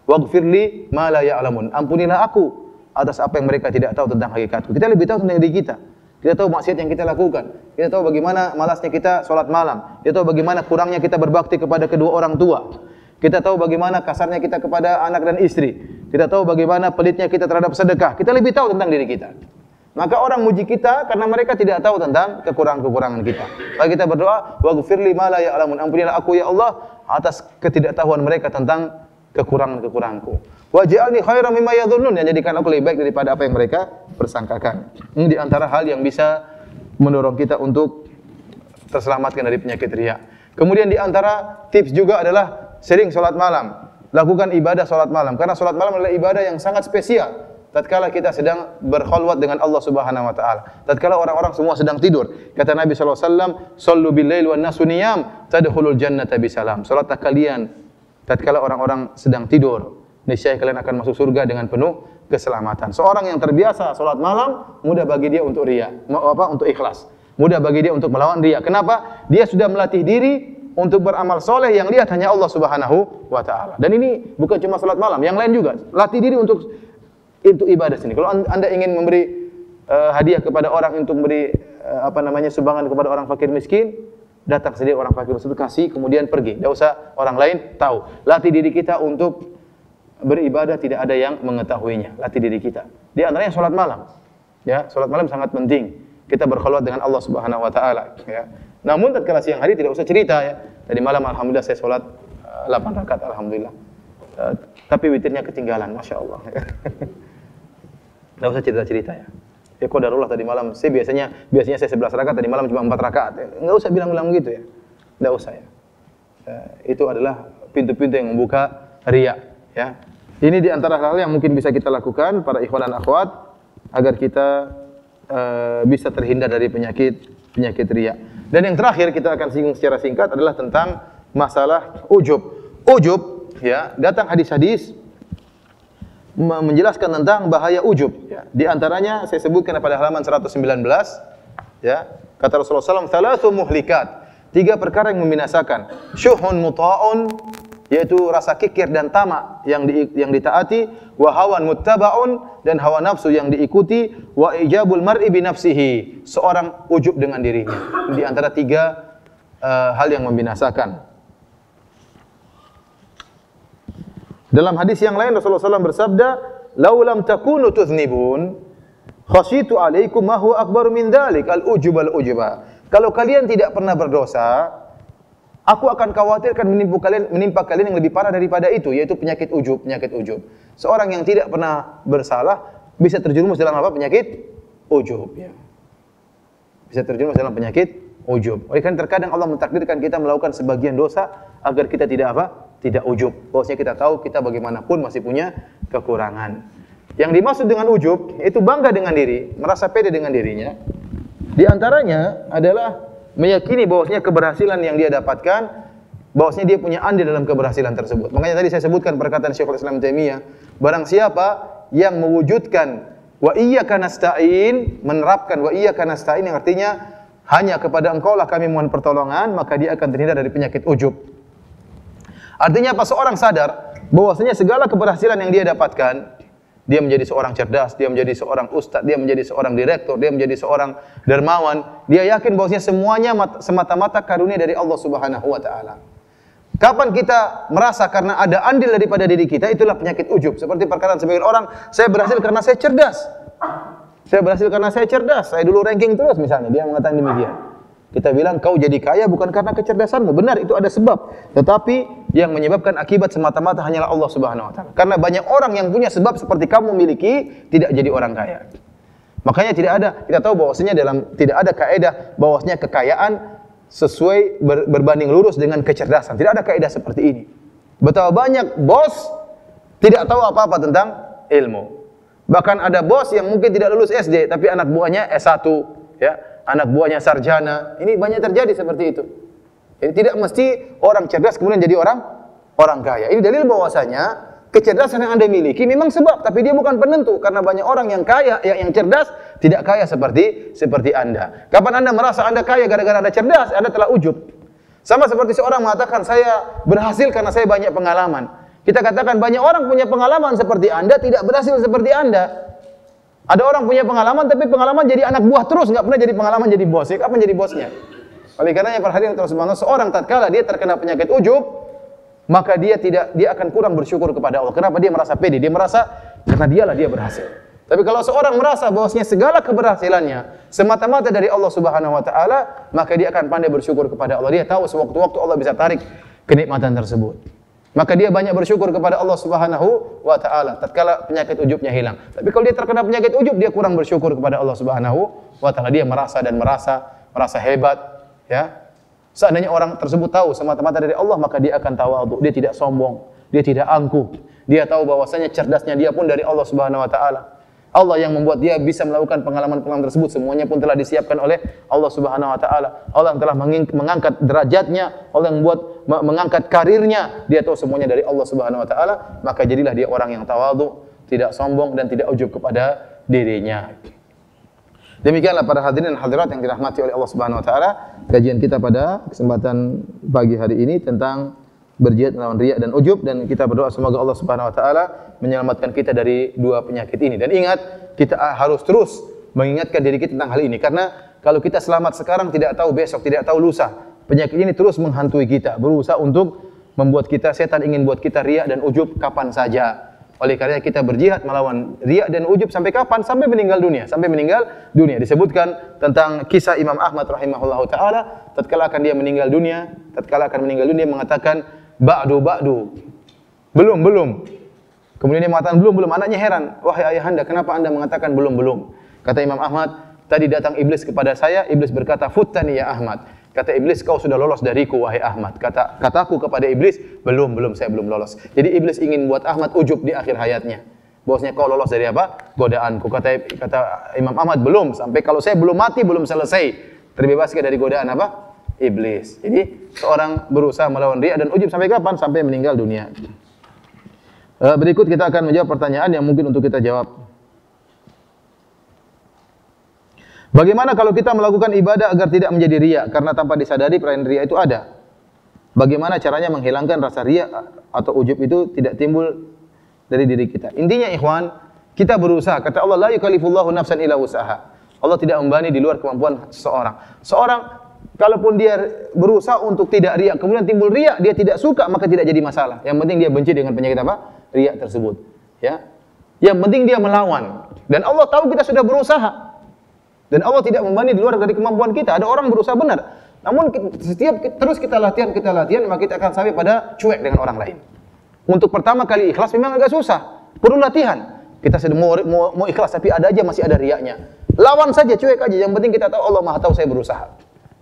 Waghfir li ma la ya'lamun, ampunilah aku atas apa yang mereka tidak tahu tentang hakikatku. Kita lebih tahu tentang diri kita. Kita tahu maksiat yang kita lakukan. Kita tahu bagaimana malasnya kita sholat malam. Kita tahu bagaimana kurangnya kita berbakti kepada kedua orang tua. Kita tahu bagaimana kasarnya kita kepada anak dan istri. Kita tahu bagaimana pelitnya kita terhadap sedekah. Kita lebih tahu tentang diri kita. Maka orang muji kita karena mereka tidak tahu tentang kekurangan-kekurangan kita. Maka kita berdoa, waghfirli ma la ya'lamun. Ampunilah aku ya Allah atas ketidaktahuan mereka tentang kekurangan-kekuranganku. Waj'alni khairan mimma yadhunnun, yang jadikan aku lebih baik daripada apa yang mereka persangkakan. Ini di antara hal yang bisa mendorong kita untuk terselamatkan dari penyakit riya. Kemudian di antara tips juga adalah sering salat malam. Lakukan ibadah salat malam karena salat malam adalah ibadah yang sangat spesial. Tatkala kita sedang berkhalwat dengan Allah Subhanahu wa taala. Tatkala orang-orang semua sedang tidur. Kata Nabi sallallahu alaihi wasallam, "Shallu bil-lail wan nasu niyam, tadkhulul jannata bisalam." Salatlah kalian tatkala orang-orang sedang tidur, niscaya kalian akan masuk surga dengan penuh keselamatan. Seorang yang terbiasa salat malam, mudah bagi dia untuk riya, untuk ikhlas. Mudah bagi dia untuk melawan riya. Kenapa? Dia sudah melatih diri untuk beramal soleh yang lihat hanya Allah Subhanahu wa taala. Dan ini bukan cuma salat malam, yang lain juga. Latih diri untuk ibadah sini. Kalau Anda ingin memberi hadiah kepada orang, untuk memberi sumbangan kepada orang fakir miskin, datang sendiri orang fakir tersebut, kasih, kemudian pergi. Tidak usah orang lain tahu. Latih diri kita untuk beribadah tidak ada yang mengetahuinya. Latih diri kita. Di antaranya salat malam. Ya, salat malam sangat penting. Kita berkhalwat dengan Allah Subhanahu wa taala, ya. Namun tatkala siang hari tidak usah cerita, ya. Tadi malam alhamdulillah saya salat 8 rakaat alhamdulillah. Tapi witirnya ketinggalan, Masya Allah. Tidak usah cerita-cerita, ya. Ya qadarullah tadi malam saya biasanya saya 11 rakaat, tadi malam cuma 4 rakaat. Enggak usah bilang-bilang begitu, ya. Tidak usah, ya. Itu adalah pintu-pintu yang membuka riya, ya. Ini di antara hal yang mungkin bisa kita lakukan para ikhwan dan akhwat agar kita bisa terhindar dari penyakit riya. Dan yang terakhir kita akan singgung secara singkat adalah tentang masalah ujub. Ujub, ya, datang hadis-hadis menjelaskan tentang bahaya ujub, ya. Di antaranya saya sebutkan pada halaman 119, ya. Kata Rasulullah SAW, "Thalathu muhlikat." 3 perkara yang membinasakan. Syuhun muta'un, yaitu rasa kikir dan tamak yang ditaati, wa hawan muttaba'un, dan hawa nafsu yang diikuti, wa ijabul mar'i bi nafsihi, seorang ujub dengan dirinya. Di antara 3 hal yang membinasakan. Dalam hadis yang lain Rasulullah SAW bersabda, "Laulam takunu tuznibun, khasyitu alaikum ma huwa akbaru min dzalik, al-ujub al-ujuba." Kalau kalian tidak pernah berdosa, aku akan khawatirkan menimpa kalian yang lebih parah daripada itu, yaitu penyakit ujub. Seorang yang tidak pernah bersalah bisa terjerumus dalam apa? Penyakit ujub, ya. Bisa terjerumus dalam penyakit ujub. Oleh karena terkadang Allah mentakdirkan kita melakukan sebagian dosa agar kita tidak tidak ujub. Bahwasanya kita tahu kita bagaimanapun masih punya kekurangan. Yang dimaksud dengan ujub itu bangga dengan diri, merasa pede dengan dirinya. Di antaranya adalah meyakini bahwasanya keberhasilan yang dia dapatkan, bahwasanya dia punya andil dalam keberhasilan tersebut. Makanya tadi saya sebutkan perkataan Syekhul Islam Taimiyah, barang siapa yang mewujudkan wa iyyaka nasta'in, menerapkan wa iyyaka nasta'in yang artinya hanya kepada Engkau lah kami mohon pertolongan, maka dia akan terhindar dari penyakit ujub. Artinya apa? Seorang sadar bahwasanya segala keberhasilan yang dia dapatkan, dia menjadi seorang cerdas, dia menjadi seorang ustadz, dia menjadi seorang direktur, dia menjadi seorang dermawan, dia yakin bahwasanya semuanya semata-mata karunia dari Allah Subhanahu wa taala. Kapan kita merasa karena ada andil daripada diri kita, itulah penyakit ujub. Seperti perkataan sebagian orang, saya berhasil karena saya cerdas. Saya berhasil karena saya cerdas. Saya dulu ranking terus misalnya, dia mengatakan demikian. Kita bilang kau jadi kaya bukan karena kecerdasanmu. Benar, itu ada sebab. Tetapi yang menyebabkan akibat semata-mata hanyalah Allah Subhanahu wa taala. Karena banyak orang yang punya sebab seperti kamu miliki tidak jadi orang kaya. Makanya kita tahu bahwasanya tidak ada kaidah bahwasanya kekayaan sesuai berbanding lurus dengan kecerdasan. Tidak ada kaidah seperti ini. Betapa banyak bos tidak tahu apa-apa tentang ilmu. Bahkan ada bos yang mungkin tidak lulus SD tapi anak buahnya S1, ya. Anak buahnya sarjana. Ini banyak terjadi seperti itu. Jadi tidak mesti orang cerdas kemudian jadi orang kaya. Ini dalil bahwasanya kecerdasan yang Anda miliki memang sebab, tapi dia bukan penentu. Karena banyak orang yang kaya, yang cerdas tidak kaya seperti Anda. Kapan Anda merasa Anda kaya gara-gara Anda cerdas, Anda telah ujub. Sama seperti seorang mengatakan saya berhasil karena saya banyak pengalaman. Kita katakan banyak orang punya pengalaman seperti Anda tidak berhasil seperti Anda. Ada orang punya pengalaman tapi pengalaman jadi anak buah terus, enggak pernah jadi pengalaman jadi bos. Ya, kapan jadi bosnya? Oleh karenanya perhatikan terus seorang tatkala dia terkena penyakit ujub, maka dia akan kurang bersyukur kepada Allah. Kenapa? Dia merasa pede, dia merasa karena dialah dia berhasil. Tapi kalau seorang merasa bahwasanya segala keberhasilannya semata-mata dari Allah Subhanahu wa taala, maka dia akan pandai bersyukur kepada Allah. Dia tahu sewaktu-waktu Allah bisa tarik kenikmatan tersebut. Maka dia banyak bersyukur kepada Allah Subhanahu wa taala tatkala penyakit ujubnya hilang. Tapi kalau dia terkena penyakit ujub, dia kurang bersyukur kepada Allah Subhanahu wa taala. Dia merasa hebat, ya. Seandainya orang tersebut tahu semata-mata dari Allah, maka dia akan tawadhu. Dia tidak sombong, dia tidak angkuh. Dia tahu bahwasanya cerdasnya dia pun dari Allah Subhanahu wa taala. Allah yang membuat dia bisa melakukan pengalaman-pengalaman tersebut, semuanya pun telah disiapkan oleh Allah Subhanahu wa taala. Allah yang telah mengangkat derajatnya, Allah yang membuat mengangkat karirnya, dia tahu semuanya dari Allah Subhanahu wa taala, maka jadilah dia orang yang tawadhu, tidak sombong dan tidak ujub kepada dirinya. Demikianlah para hadirin dan hadirat yang dirahmati oleh Allah Subhanahu wa taala, kajian kita pada kesempatan pagi hari ini tentang berjihad melawan riya dan ujub, dan kita berdoa semoga Allah Subhanahu wa taala menyelamatkan kita dari dua penyakit ini. Dan ingat, kita harus terus mengingatkan diri kita tentang hal ini, karena kalau kita selamat sekarang tidak tahu besok, tidak tahu lusa. Penyakit ini terus menghantui kita, berusaha untuk membuat kita, setan ingin buat kita riya dan ujub kapan saja. Oleh karena kita berjihad melawan riya dan ujub sampai kapan? Sampai meninggal dunia. Sampai meninggal dunia. Disebutkan tentang kisah Imam Ahmad rahimahullahu taala, tatkala akan dia meninggal dunia, mengatakan ba'du. Belum. Kemudian dia mengatakan belum. Anaknya heran, "Wahai ayahanda, kenapa Anda mengatakan belum?" Kata Imam Ahmad, "Tadi datang iblis kepada saya, iblis berkata, 'Futtani ya Ahmad.' Kata iblis, 'Kau sudah lolos dariku wahai Ahmad.' Kataku kepada iblis, belum, saya belum lolos." Jadi iblis ingin buat Ahmad ujub di akhir hayatnya. Bahwasanya kau lolos dari apa? Godaanku. Kata Imam Ahmad, belum, sampai kalau saya belum mati, belum selesai. Terbebaskan dari godaan apa? Iblis. Jadi seorang berusaha melawan riya dan ujub sampai kapan? Sampai meninggal dunia. Berikut kita akan menjawab pertanyaan yang mungkin untuk kita jawab. Bagaimana kalau kita melakukan ibadah agar tidak menjadi riya? Karena tanpa disadari perayaan riya itu ada. Bagaimana caranya menghilangkan rasa riya atau ujub itu tidak timbul dari diri kita? Intinya ikhwan, kita berusaha. Kata Allah, la yukallifullahu nafsan illa wus'aha. Allah tidak membebani di luar kemampuan seseorang. Seorang kalaupun dia berusaha untuk tidak riya, kemudian timbul riya, dia tidak suka, maka tidak jadi masalah. Yang penting dia benci dengan penyakit apa? Riya tersebut. Ya. Yang penting dia melawan. Dan Allah tahu kita sudah berusaha. Dan Allah tidak membebani di luar dari kemampuan kita. Ada orang berusaha benar. Namun terus kita latihan, maka kita akan sampai pada cuek dengan orang lain. Untuk pertama kali ikhlas memang agak susah. Perlu latihan. Kita sudah mau ikhlas tapi ada aja masih ada riyanya. Lawan saja, cuek aja. Yang penting kita tahu Allah Maha tahu saya berusaha.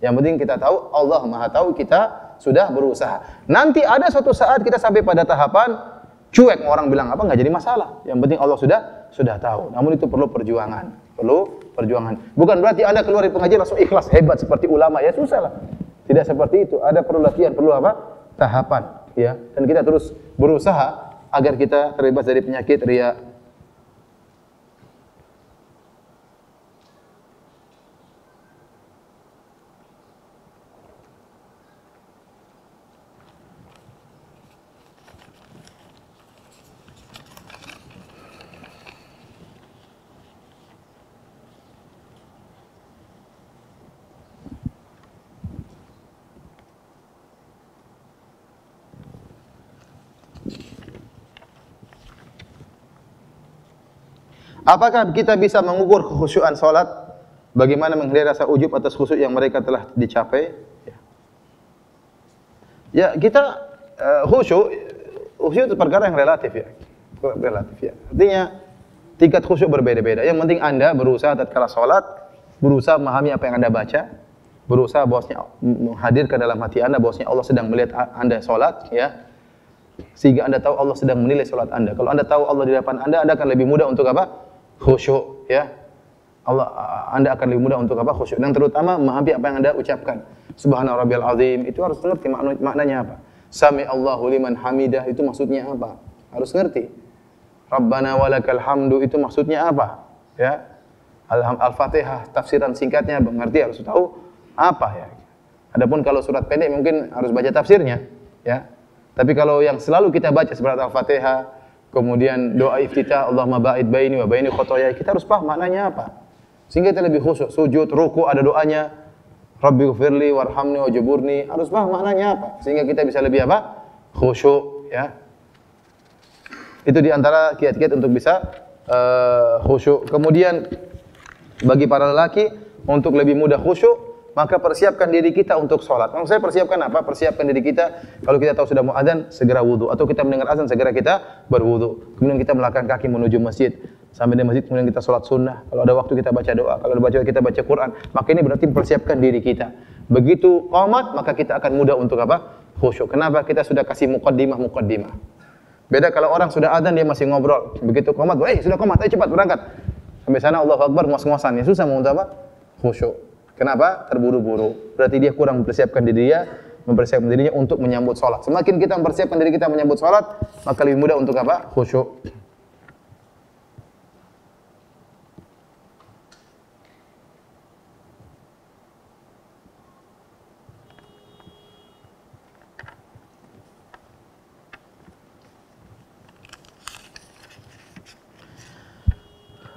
Yang penting kita tahu Allah Maha tahu kita sudah berusaha. Nanti ada suatu saat kita sampai pada tahapan cuek, orang bilang apa enggak jadi masalah. Yang penting Allah sudah tahu. Namun itu perlu perjuangan. Bukan berarti Anda keluar dari pengajian langsung ikhlas hebat seperti ulama, ya susah lah. Tidak seperti itu. Ada perlu latihan, perlu apa? Tahapan, ya. Dan kita terus berusaha agar kita terbebas dari penyakit riya. Apakah kita bisa mengukur kekhusyuan salat? Bagaimana menghindari rasa ujub atas khusyuk yang mereka telah dicapai? Ya, kita khusyuk itu perkara yang relatif ya. Artinya tingkat khusyuk berbeda-beda. Yang penting Anda berusaha tatkala salat, berusaha memahami apa yang Anda baca, berusaha bahwasanya menghadirkan dalam hati Anda bahwasanya Allah sedang melihat Anda salat, ya. Sehingga Anda tahu Allah sedang menilai salat Anda. Kalau Anda tahu Allah di depan Anda akan lebih mudah untuk apa? Khusyuk, ya. Anda akan lebih mudah untuk apa? Khusyuk. Dan terutama memahami apa yang Anda ucapkan. Subhana rabbiyal azim, itu harus ngerti maknanya apa. Sami Allahu liman hamidah, itu maksudnya apa? Harus ngerti. Rabbana walakal hamdu, itu maksudnya apa? Ya. Al-Fatihah, tafsiran singkatnya mengerti, harus tahu apa ya. Adapun kalau surat pendek mungkin harus baca tafsirnya, ya. Tapi kalau yang selalu kita baca surat Al-Fatihah, kemudian doa iftitah, Allahumma ba'id baini wa baini khotoyai, kita harus paham maknanya apa. Sehingga kita lebih khusyuk. Sujud, ruku ada doanya, Rabbighfirli warhamni wajiburni, harus paham maknanya apa. Sehingga kita bisa lebih apa? khusyuk ya. Itu di antara kiat-kiat untuk bisa khusyuk. Kemudian bagi para lelaki untuk lebih mudah khusyuk, maka persiapkan diri kita untuk sholat. Maksud saya persiapkan apa? Persiapkan diri kita, kalau kita tahu sudah mau adzan, segera wudu. Atau kita mendengar azan, segera kita berwudu. Kemudian kita melangkah kaki menuju masjid. Sampai di masjid, kemudian kita sholat sunnah. Kalau ada waktu kita baca doa. Kalau ada baca kita baca Quran. Maka ini berarti persiapkan diri kita. Begitu qamat, maka kita akan mudah untuk apa? Khusyuk. Kenapa? Kita sudah kasih muqaddimah. Beda kalau orang sudah adzan, dia masih ngobrol. Begitu qamat, sudah qamat, ayo cepat berangkat. Sampai sana Allahu Akbar, ngos-ngosan. Ya susah mau apa? Khusyuk. Kenapa? Terburu-buru. Berarti dia kurang mempersiapkan dirinya untuk menyambut salat. Semakin kita mempersiapkan diri kita menyambut salat, maka lebih mudah untuk apa? Khusyuk.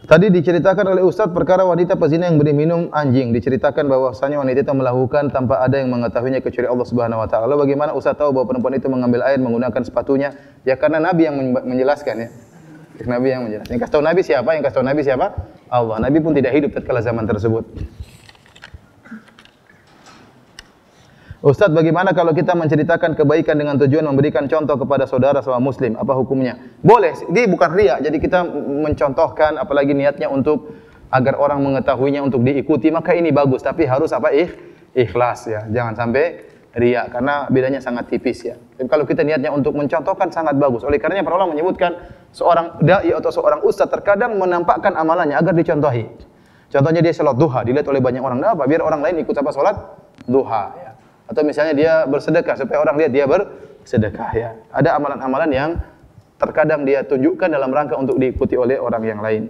Tadi diceritakan oleh Ustaz perkara wanita pezina yang beri minum anjing. Diceritakan bahwasanya wanita itu melakukan tanpa ada yang mengetahuinya kecuali Allah Subhanahu wa taala. Lalu bagaimana Ustaz tahu bahwa perempuan itu mengambil air menggunakan sepatunya? Ya karena Nabi yang menjelaskan ya. Nabi yang menjelaskan. Yang kasih tahu Nabi siapa? Yang kasih tahu Nabi siapa? Allah. Nabi pun tidak hidup tatkala zaman tersebut. Ustaz, bagaimana kalau kita menceritakan kebaikan dengan tujuan memberikan contoh kepada saudara sama muslim? Apa hukumnya? Boleh, ini bukan riya. Jadi kita mencontohkan, apalagi niatnya untuk agar orang mengetahuinya, untuk diikuti, maka ini bagus. Tapi harus apa? Ikhlas ya. Jangan sampai riya, karena bedanya sangat tipis ya. Dan kalau kita niatnya untuk mencontohkan, sangat bagus. Oleh karenanya para ulama menyebutkan seorang dai atau seorang ustaz terkadang menampakkan amalannya agar dicontohi. Contohnya dia salat duha, dilihat oleh banyak orang. Kenapa? Biar orang lain ikut apa? Salat duha ya. Atau misalnya dia bersedekah supaya orang lihat dia bersedekah ya. Ada amalan-amalan yang terkadang dia tunjukkan dalam rangka untuk diikuti oleh orang yang lain.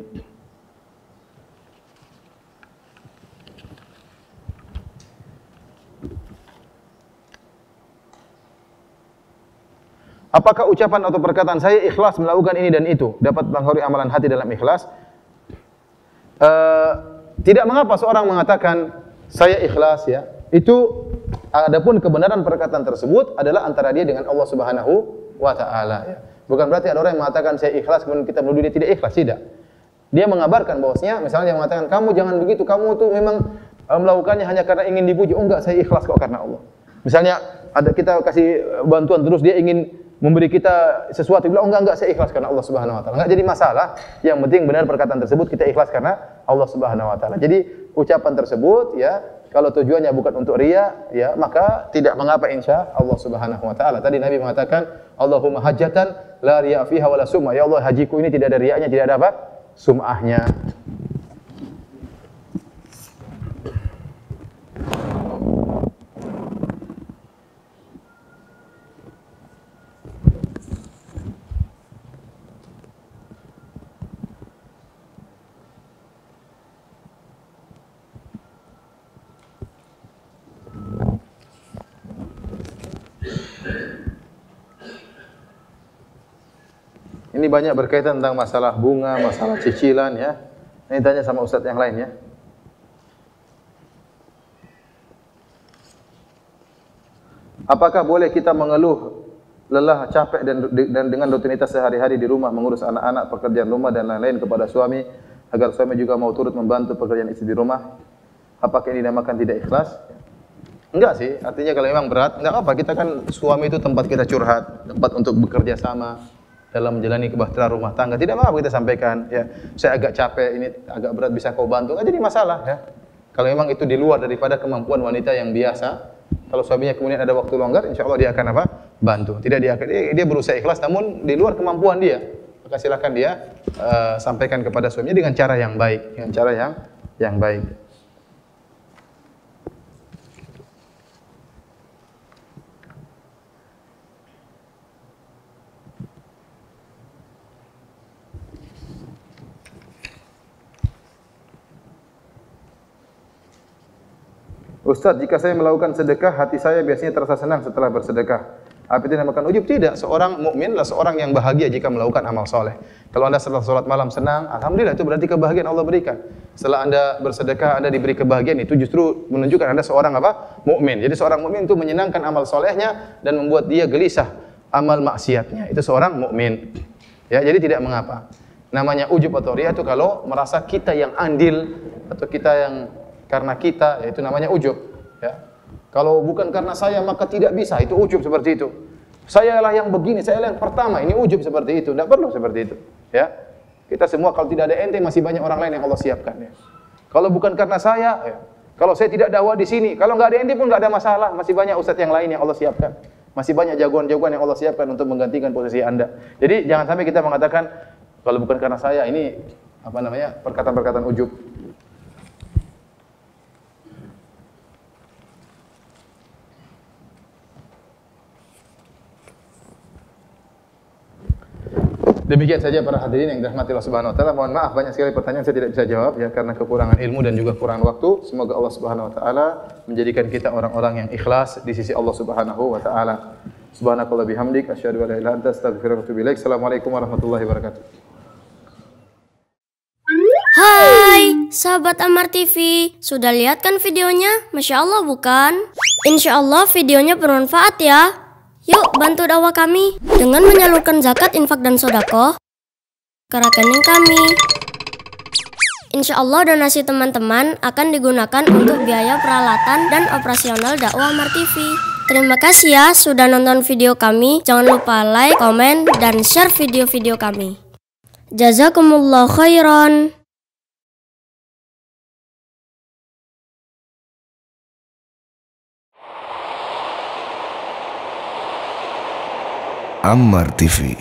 Apakah ucapan atau perkataan saya ikhlas melakukan ini dan itu dapat mempengaruhi amalan hati dalam ikhlas? Tidak mengapa seorang mengatakan saya ikhlas ya. Itu adapun kebenaran perkataan tersebut adalah antara dia dengan Allah Subhanahu wa taala ya. Bukan berarti ada orang yang mengatakan saya ikhlas kemudian kita menuduh dia tidak ikhlas, tidak. Dia mengabarkan bahwasanya misalnya dia mengatakan kamu jangan begitu, kamu tuh memang melakukannya hanya karena ingin dipuji. Oh enggak, saya ikhlas kok karena Allah. Misalnya ada kita kasih bantuan terus dia ingin memberi kita sesuatu, bilang oh enggak saya ikhlas karena Allah Subhanahu wa taala. Enggak jadi masalah. Yang penting benar perkataan tersebut kita ikhlas karena Allah Subhanahu wa taala. Jadi ucapan tersebut ya kalau tujuannya bukan untuk riya, ya maka tidak mengapa insya Allah Subhanahu wa taala. Tadi Nabi mengatakan, Allahumma hajjatan la riya fiha wala sum'ah. Ya Allah, hajiku ini tidak ada riyanya, tidak ada apa? Sum'ahnya. Ini banyak berkaitan tentang masalah bunga, masalah cicilan ya. Ini tanya sama ustaz yang lain ya. Apakah boleh kita mengeluh lelah, capek dan dengan rutinitas sehari-hari di rumah mengurus anak-anak, pekerjaan rumah dan lain-lain kepada suami agar suami juga mau turut membantu pekerjaan istri di rumah? Apakah ini dinamakan tidak ikhlas? Enggak sih, artinya kalau memang berat, enggak apa, kita kan suami itu tempat kita curhat, tempat untuk bekerja sama dalam menjalani kebahagiaan rumah tangga. Tidak apa-apa kita sampaikan, ya. Saya agak capek, ini agak berat, bisa kau bantu? Enggak jadi masalah, ya. Kalau memang itu di luar daripada kemampuan wanita yang biasa, kalau suaminya kemudian ada waktu longgar, insya Allah dia akan apa? Bantu. Tidak dia berusaha ikhlas, namun di luar kemampuan dia. Maka silakan dia sampaikan kepada suaminya dengan cara yang baik, dengan cara yang baik. Ustaz, jika saya melakukan sedekah, hati saya biasanya terasa senang setelah bersedekah. Apa itu dinamakan ujub? Tidak. Seorang mukmin adalah seorang yang bahagia jika melakukan amal soleh. Kalau anda setelah sholat malam senang, alhamdulillah itu berarti kebahagiaan Allah berikan. Setelah anda bersedekah, anda diberi kebahagiaan, itu justru menunjukkan anda seorang apa? Mukmin. Jadi seorang mukmin itu menyenangkan amal solehnya dan membuat dia gelisah amal maksiatnya. Itu seorang mukmin. Ya, jadi tidak mengapa. Namanya ujub atau riya itu kalau merasa kita yang andil atau kita yang karena kita, ya itu namanya ujub. Ya. Kalau bukan karena saya maka tidak bisa, itu ujub seperti itu. Sayalah yang begini, sayalah yang pertama, ini ujub seperti itu. Tidak perlu seperti itu. Ya. Kita semua kalau tidak ada ente masih banyak orang lain yang Allah siapkan. Ya. Kalau bukan karena saya, ya. Kalau saya tidak dakwah di sini, kalau nggak ada ente pun nggak ada masalah, masih banyak ustadz yang lain yang Allah siapkan. Masih banyak jagoan-jagoan yang Allah siapkan untuk menggantikan posisi Anda. Jadi jangan sampai kita mengatakan kalau bukan karena saya, ini apa namanya? Perkataan-perkataan ujub. Demikian saja para hadirin yang dirahmati Allah Subhanahu wa taala. Mohon maaf banyak sekali pertanyaan saya tidak bisa jawab ya karena kekurangan ilmu dan juga kurang waktu. Semoga Allah Subhanahu wa taala menjadikan kita orang-orang yang ikhlas di sisi Allah Subhanahu wa taala. Subhanakallah bihamdik asyhadu an la ilaha illa anta astaghfiruka wa atubu ilaik. Assalamualaikum warahmatullahi wabarakatuh. Hai, sahabat Ammar TV, sudah lihat kan videonya? Masya Allah bukan? Insya Allah videonya bermanfaat ya. Yuk bantu dakwah kami dengan menyalurkan zakat, infak, dan sodako ke rekening kami. Insya Allah donasi teman-teman akan digunakan untuk biaya peralatan dan operasional dakwah Ammar TV. Terima kasih ya sudah nonton video kami. Jangan lupa like, komen, dan share video-video kami. Jazakumullah khairan. Ammar TV.